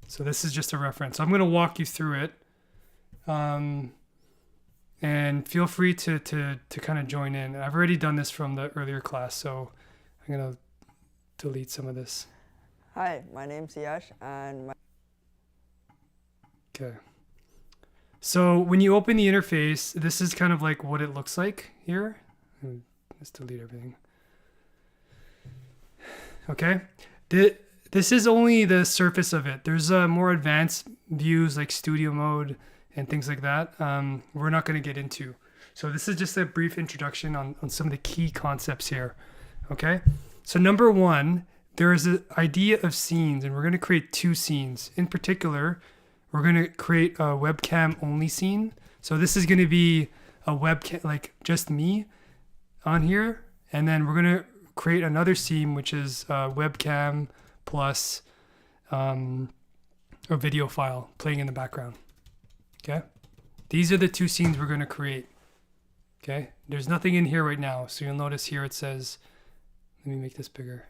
So this is just a reference. So I'm going to walk you through it. And feel free to kind of join in. I've already done this from the earlier class, so I'm going to delete some of this. Hi, my name's Yash, and Okay. So when you open the interface, this is kind of like what it looks like here. Let's delete everything. Okay. This is only the surface of it. There's more advanced views like studio mode and things like that. We're not going to get into. So this is just a brief introduction on some of the key concepts here. Okay. So number 1, there is an idea of scenes, and we're going to create 2 scenes. In particular, we're going to create a webcam only scene. So this is going to be a webcam, like just me on here. And then we're going to create another scene, which is a webcam plus a video file playing in the background. Okay. These are the 2 scenes we're going to create. Okay. There's nothing in here right now. So you'll notice here it says, let me make this bigger.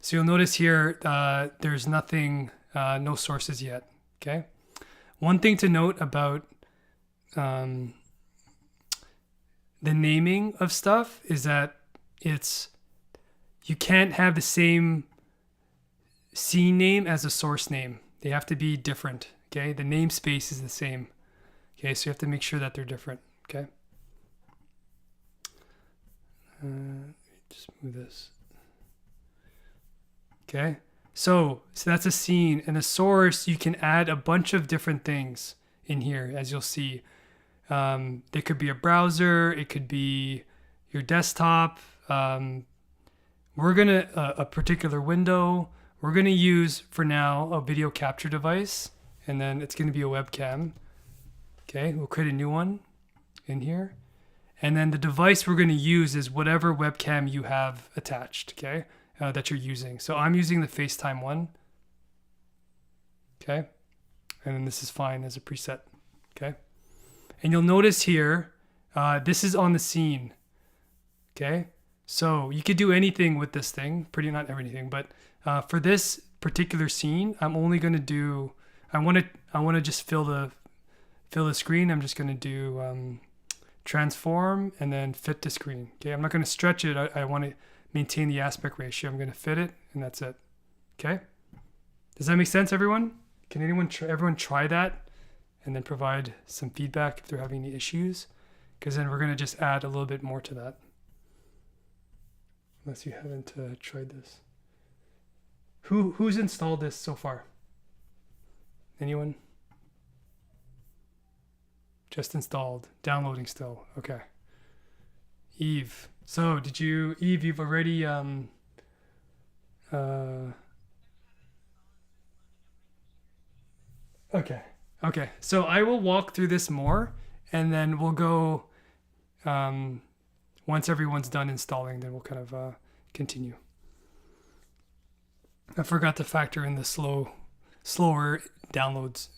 So you'll notice here, there's nothing, no sources yet. Okay. One thing to note about the naming of stuff is that you can't have the same scene name as a source name. They have to be different, okay? The namespace is the same, okay? So you have to make sure that they're different, okay? Just move this. Okay, so that's a scene, and a source, you can add a bunch of different things in here, as you'll see. There could be a browser, it could be your desktop. We're gonna, a particular window. We're gonna use, for now, a video capture device, and then it's gonna be a webcam. Okay, we'll create a new one in here. And then the device we're gonna use is whatever webcam you have attached, okay, that you're using. So I'm using the FaceTime one, okay? And then this is fine as a preset, okay? And you'll notice here, this is on the scene, okay? So you could do anything with this thing, not everything, but for this particular scene, I'm only gonna do, I wanna just fill the screen. I'm just gonna do transform and then fit to screen, okay? I'm not gonna stretch it, I wanna maintain the aspect ratio. I'm gonna fit it, and that's it, okay? Does that make sense, everyone? Can everyone try that and then provide some feedback if they're having any issues? Because then we're gonna just add a little bit more to that. Unless you haven't tried this. Who's installed this so far? Anyone? Just installed, downloading still, okay. Eve, so Eve, you've already, okay. So I will walk through this more, and then we'll go, once everyone's done installing, then we'll kind of continue. I forgot to factor in the slower downloads.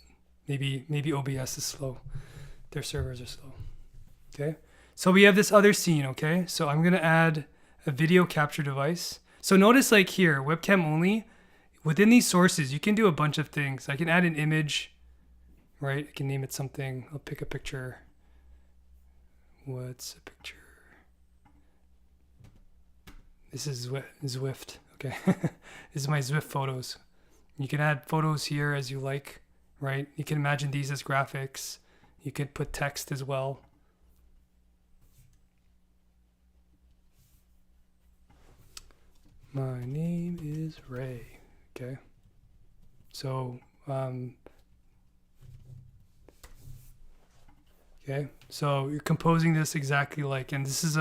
Maybe OBS is slow. Their servers are slow. Okay. So we have this other scene, okay? So I'm gonna add a video capture device. So notice like here, webcam only, within these sources, you can do a bunch of things. I can add an image, right? I can name it something. I'll pick a picture. What's a picture? This is Zwift, okay? This is my Zwift photos. You can add photos here as you like, right? You can imagine these as graphics. You could put text as well. My name is Ray, okay? So, okay, so you're composing this exactly like, and this is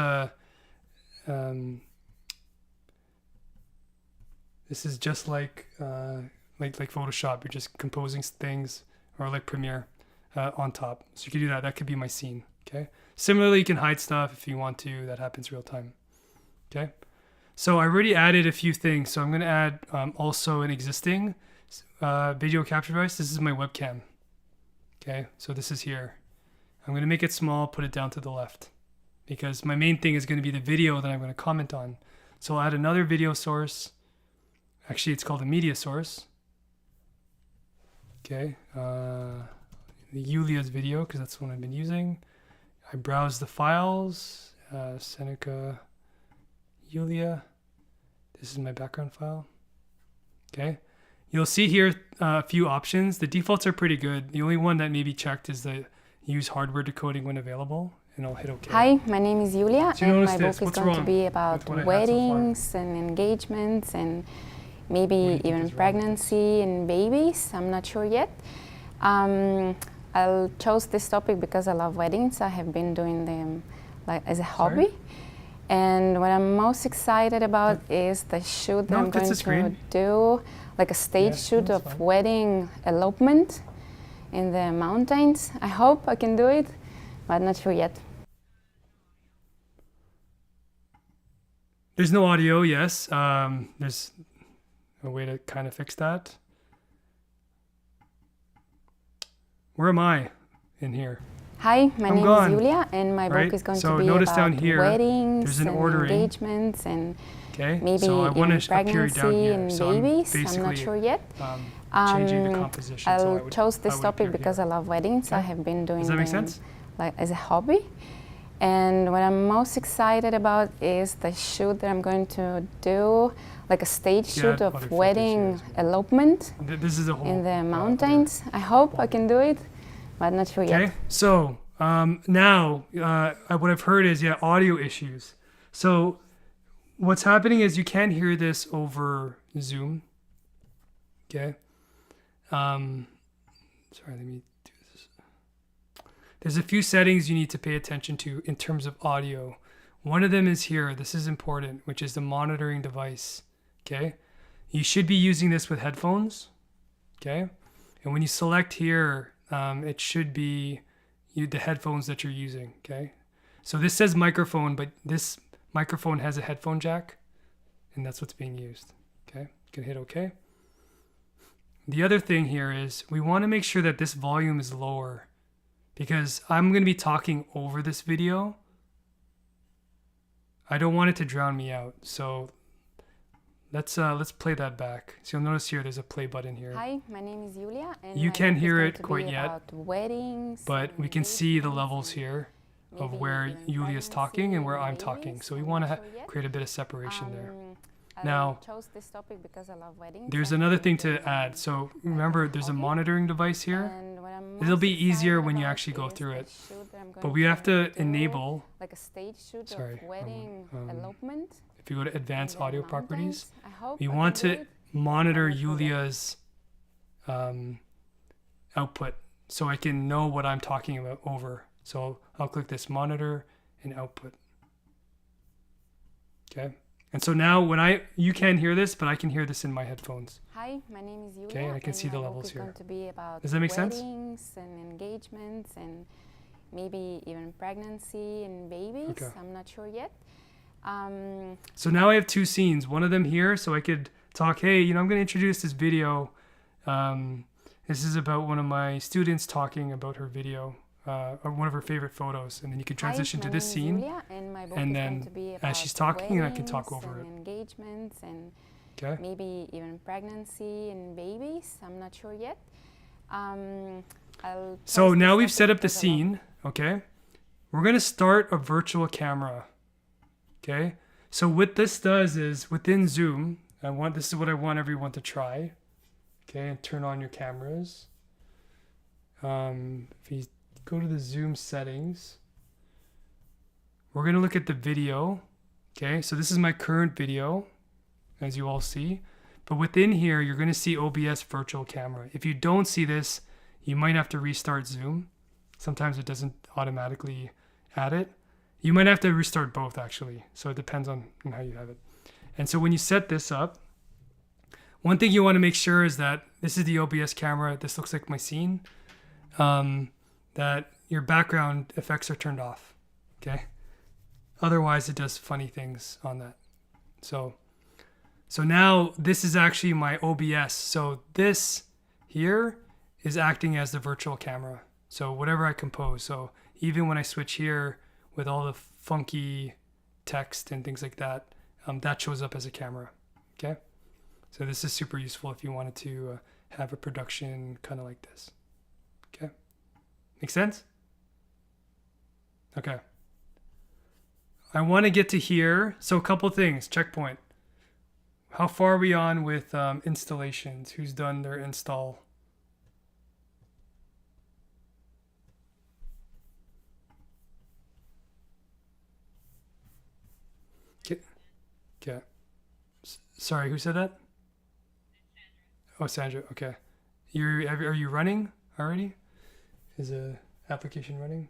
this is just like Photoshop. You're just composing things, or like Premiere on top. So you can do that. That could be my scene, okay? Similarly, you can hide stuff if you want to. That happens real time, okay? So I already added a few things. So I'm going to add also an existing video capture device. This is my webcam. Okay, so this is here. I'm going to make it small, put it down to the left, because my main thing is going to be the video that I'm going to comment on. So I'll add another video source. Actually, it's called a media source. Okay, Yulia's video, because that's the one I've been using. I browse the files, Seneca, Yulia. This is my background file. Okay, you'll see here a few options. The defaults are pretty good. The only one that may be checked is the use hardware decoding when available, and I'll hit OK. Hi, my name is Yulia, So you and notice my this. book is What's going to wrong be with about what I had so far? weddings and engagements and maybe What do you think even is wrong? pregnancy and babies. I'm not sure yet. I chose this topic because I love weddings. I have been doing them like as a hobby. And what I'm most excited about is the shoot that No, I'm that's going the to screen. do, like a stage Yeah, shoot that's of fine. wedding elopement in the mountains. I hope I can do it, but not sure yet. There's no audio, yes. There's a way to kind of fix that. Where am I in here? Hi, my I'm name gone, is Yulia, and my right? book is going So to be notice about down here, weddings there's an and ordering. engagements and Okay, maybe so I want even to appear pregnancy down here. and So I'm babies. I'm basically not sure yet. changing the composition. So I chose this topic because I love weddings. I Okay. have been doing Does that make them sense? like as a hobby. And what I'm most excited about is the shoot that I'm going to do, like a stage shoot Yeah, of other filters wedding here elopement This is a whole in the other mountains. I hope I can do it, but not sure Okay, yet. so now what I've heard is audio issues. So what's happening is you can't hear this over Zoom. Okay. Sorry, let me do this. There's a few settings you need to pay attention to in terms of audio. One of them is here. This is important, which is the monitoring device. Okay. You should be using this with headphones. Okay. And when you select here, it should be the headphones that you're using. Okay. So this says microphone, but this microphone has a headphone jack, and that's what's being used. Okay. You can hit OK. The other thing here is we want to make sure that this volume is lower because I'm going to be talking over this video. I don't want it to drown me out. So let's play that back. So you'll notice here there's a play button here. Hi, my name is Julia. And You my can't book is hear going it to quite be yet, about weddings but and we can see the engagements levels and here of maybe where even Julia's talking and where I'm pregnancy, talking. babies. So we I'm want not to sure yet. create a bit of separation there. I Now, chose this topic because I love weddings. There's I another have thing been to add. So remember, there's a hobby. monitoring device here. And what I'm It'll most be easier excited when you about actually go is through the it. shoot that I'm But going we have to do, enable, like a stage shoot Sorry, of wedding elopement. if you go to in advanced the audio mountains. properties, I hope you I want can do to it. monitor not sure yet. Julia's output so I can know what I'm talking about over. So I'll click this monitor and output. Okay. And so now you can't hear this, but I can hear this in my headphones. Hi, my name is Julia. Okay, and I can see the my book levels is here. going to be about Does that make sense? weddings and engagements and maybe even pregnancy and babies. Okay. I'm not sure yet. So now I have two scenes, one of them here, so I could talk, hey, I'm going to introduce this video. This is about one of my students talking about her video, or one of her favorite photos. And then you can transition Hi, to my this name is scene. Julia, and my book and is then going to be as about she's talking, I can talk weddings over and it. engagements and Okay. maybe even pregnancy and babies. I'm not sure yet. So post now this we've set topic up the because I love scene, okay? We're going to start a virtual camera, okay? So what this does is within Zoom, this is what I want everyone to try, okay? And turn on your cameras. If you go to the Zoom settings, we're going to look at the video, okay? So this is my current video, as you all see. But within here, you're going to see OBS virtual camera. If you don't see this, you might have to restart Zoom. Sometimes it doesn't automatically add it. You might have to restart both, actually. So it depends on how you have it. And so when you set this up, one thing you want to make sure is that this is the OBS camera. This looks like my scene. That your background effects are turned off, okay? Otherwise, it does funny things on that. So now this is actually my OBS. So this here is acting as the virtual camera. So whatever I compose. So even when I switch here with all the funky text and things like that, that shows up as a camera. Okay. So this is super useful if you wanted to have a production kind of like this. Okay. Make sense? Okay. I want to get to here. So a couple things. Checkpoint. How far are we on with installations? Who's done their install? Okay. Sorry, who said that? Oh, Sandra. Okay. Are you running already? Is the application running?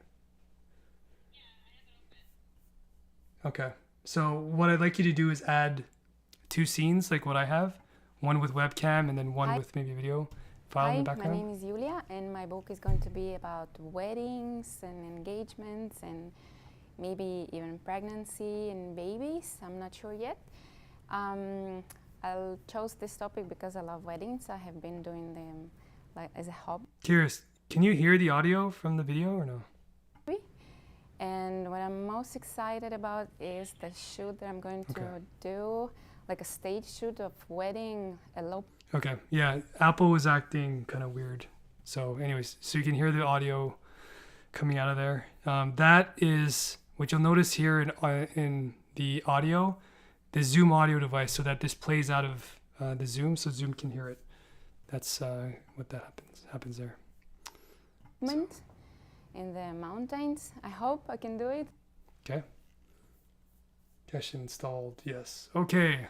Okay. So what I'd like you to do is add two scenes like what I have, one with webcam and then one Hi. with maybe a video file in the Hi, my background. name is Julia, and my book is going to be about weddings and engagements and maybe even pregnancy and babies. I'm not sure yet. I chose this topic because I love weddings. I have been doing them like as a hobby. Curious, can you hear the audio from the video or no? And what I'm most excited about is the shoot that I'm going to do, like a stage shoot of wedding elopement. Okay, yeah, Apple was acting kind of weird. So anyways, so you can hear the audio coming out of there. That is what you'll notice here in the audio. the Zoom audio device so that this plays out of the Zoom, so Zoom can hear it. That's what that happens there. Movement in the mountains. I hope I can do it. Okay. Cache installed. Yes. Okay.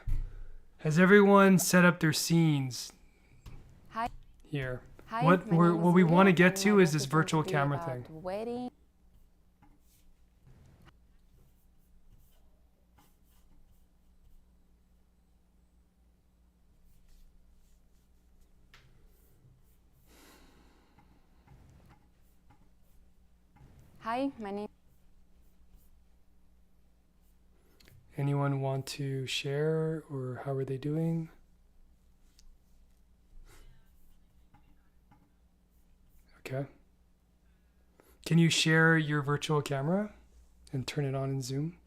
Has everyone set up their scenes? Hi. Here. Hi, What my name we is want to Julia, get and to my is work this is going virtual to be camera about thing. Wedding. Hi, my name. Anyone want to share, or how are they doing? Okay. Can you share your virtual camera and turn it on in Zoom?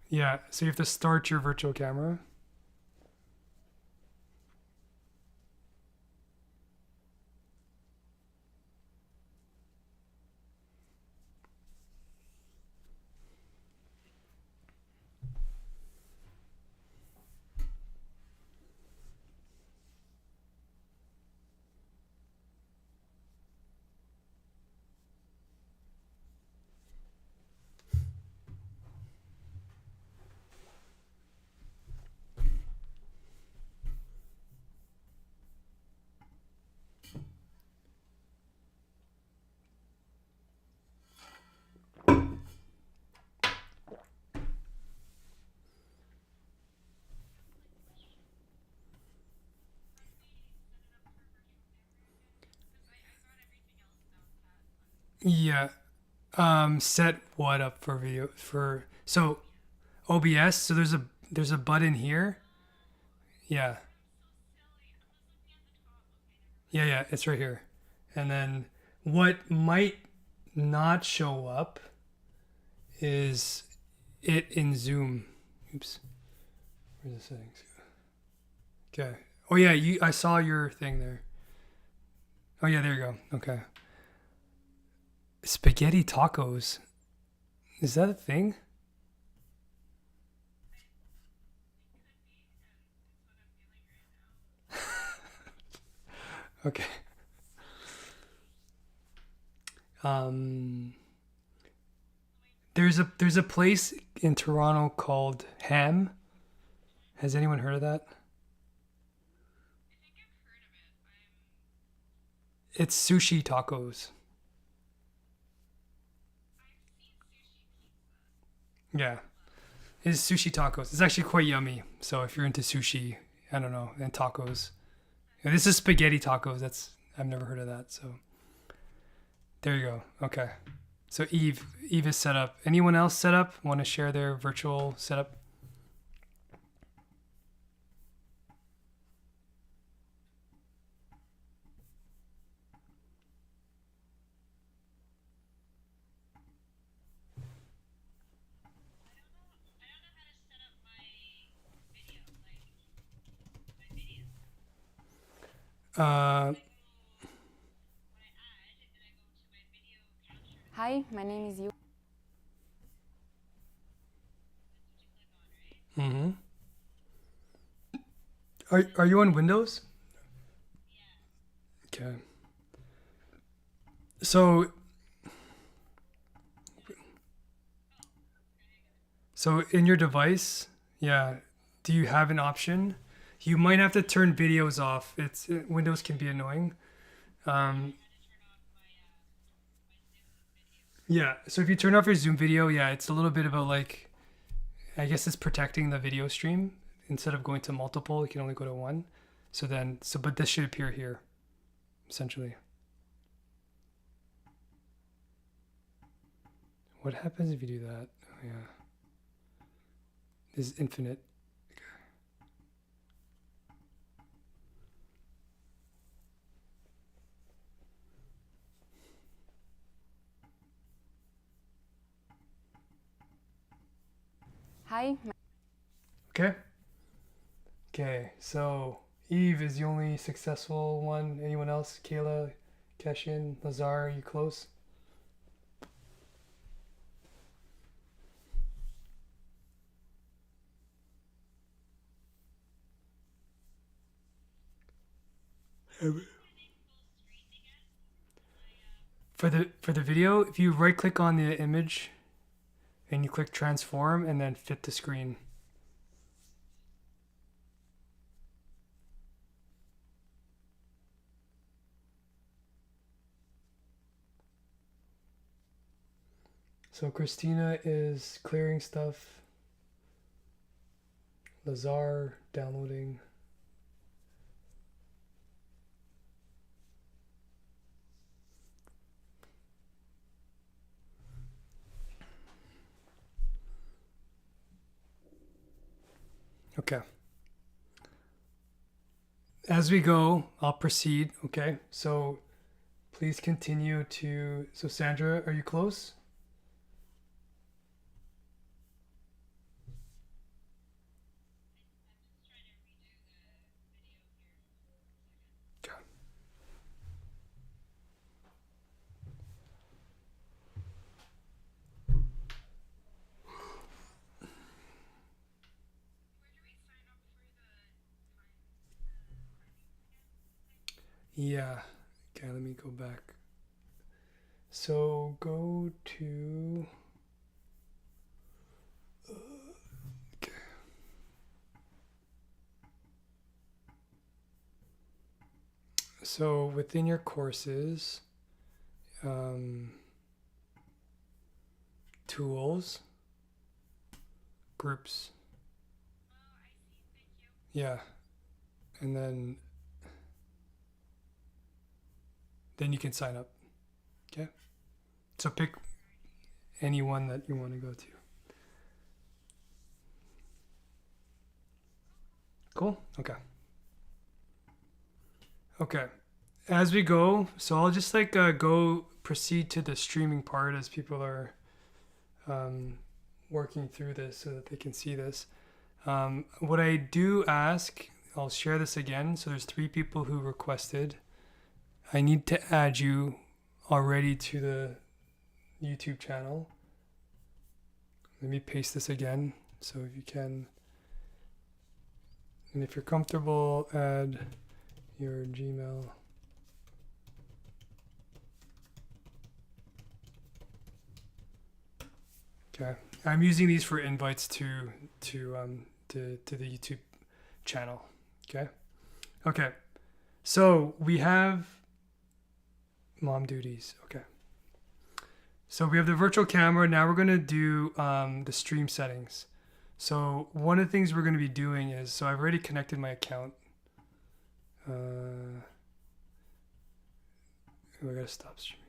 Yeah, so you have to start your virtual camera. Yeah. Set what up for video for so OBS. So there's a button here. Yeah. Yeah, it's right here. And then what might not show up is it in Zoom. Oops. Where's the settings? Okay. Oh yeah, I saw your thing there. Oh yeah, there you go. Okay. Spaghetti tacos. Is that a thing? Okay. Um there's a place in Toronto called Ham. Has anyone heard of that? It's sushi tacos. Yeah. It's sushi tacos. It's actually quite yummy. So if you're into sushi, I don't know, and tacos. Yeah, this is spaghetti tacos. I've never heard of that. So there you go. Okay. So Eve is set up. Anyone else set up? Want to share their virtual setup? Uh, Hi, my name is you. mm-hmm. Are you on Windows? Okay. So in your device, yeah, do you have an option? You might have to turn videos off. Windows can be annoying. Um, yeah, so if you turn off your Zoom video, yeah, it's a little bit about like, I guess it's protecting the video stream. Instead of going to multiple, you can only go to one. But this should appear here, essentially. What happens if you do that? Oh, yeah. This is infinite. Hi. Okay. Okay, so Eve is the only successful one. Anyone else? Kayla, Keshin, Lazar, are you close? For the video, if you right click on the image and you click transform and then fit the screen. So Christina is clearing stuff. Lazar downloading. Okay. As we go, I'll proceed. Okay. So please continue to. So Sandra, are you close? Okay. Yeah. Okay, let me go back. So go to. Okay. So within your courses, tools, groups. Yeah. And then you can sign up. Okay. So pick any one that you want to go to. Cool. Okay. Okay. As we go, so I'll just like go proceed to the streaming part as people are working through this so that they can see this. What I do ask, I'll share this again. So there's 3 people who requested. I need to add you already to the YouTube channel. Let me paste this again. So if you can, and if you're comfortable, add your Gmail. Okay, I'm using these for invites to the YouTube channel. Okay. So we have mom duties. Okay. So we have the virtual camera. Now we're gonna do the stream settings. So one of the things we're gonna be doing is, so I've already connected my account. I gotta stop streaming.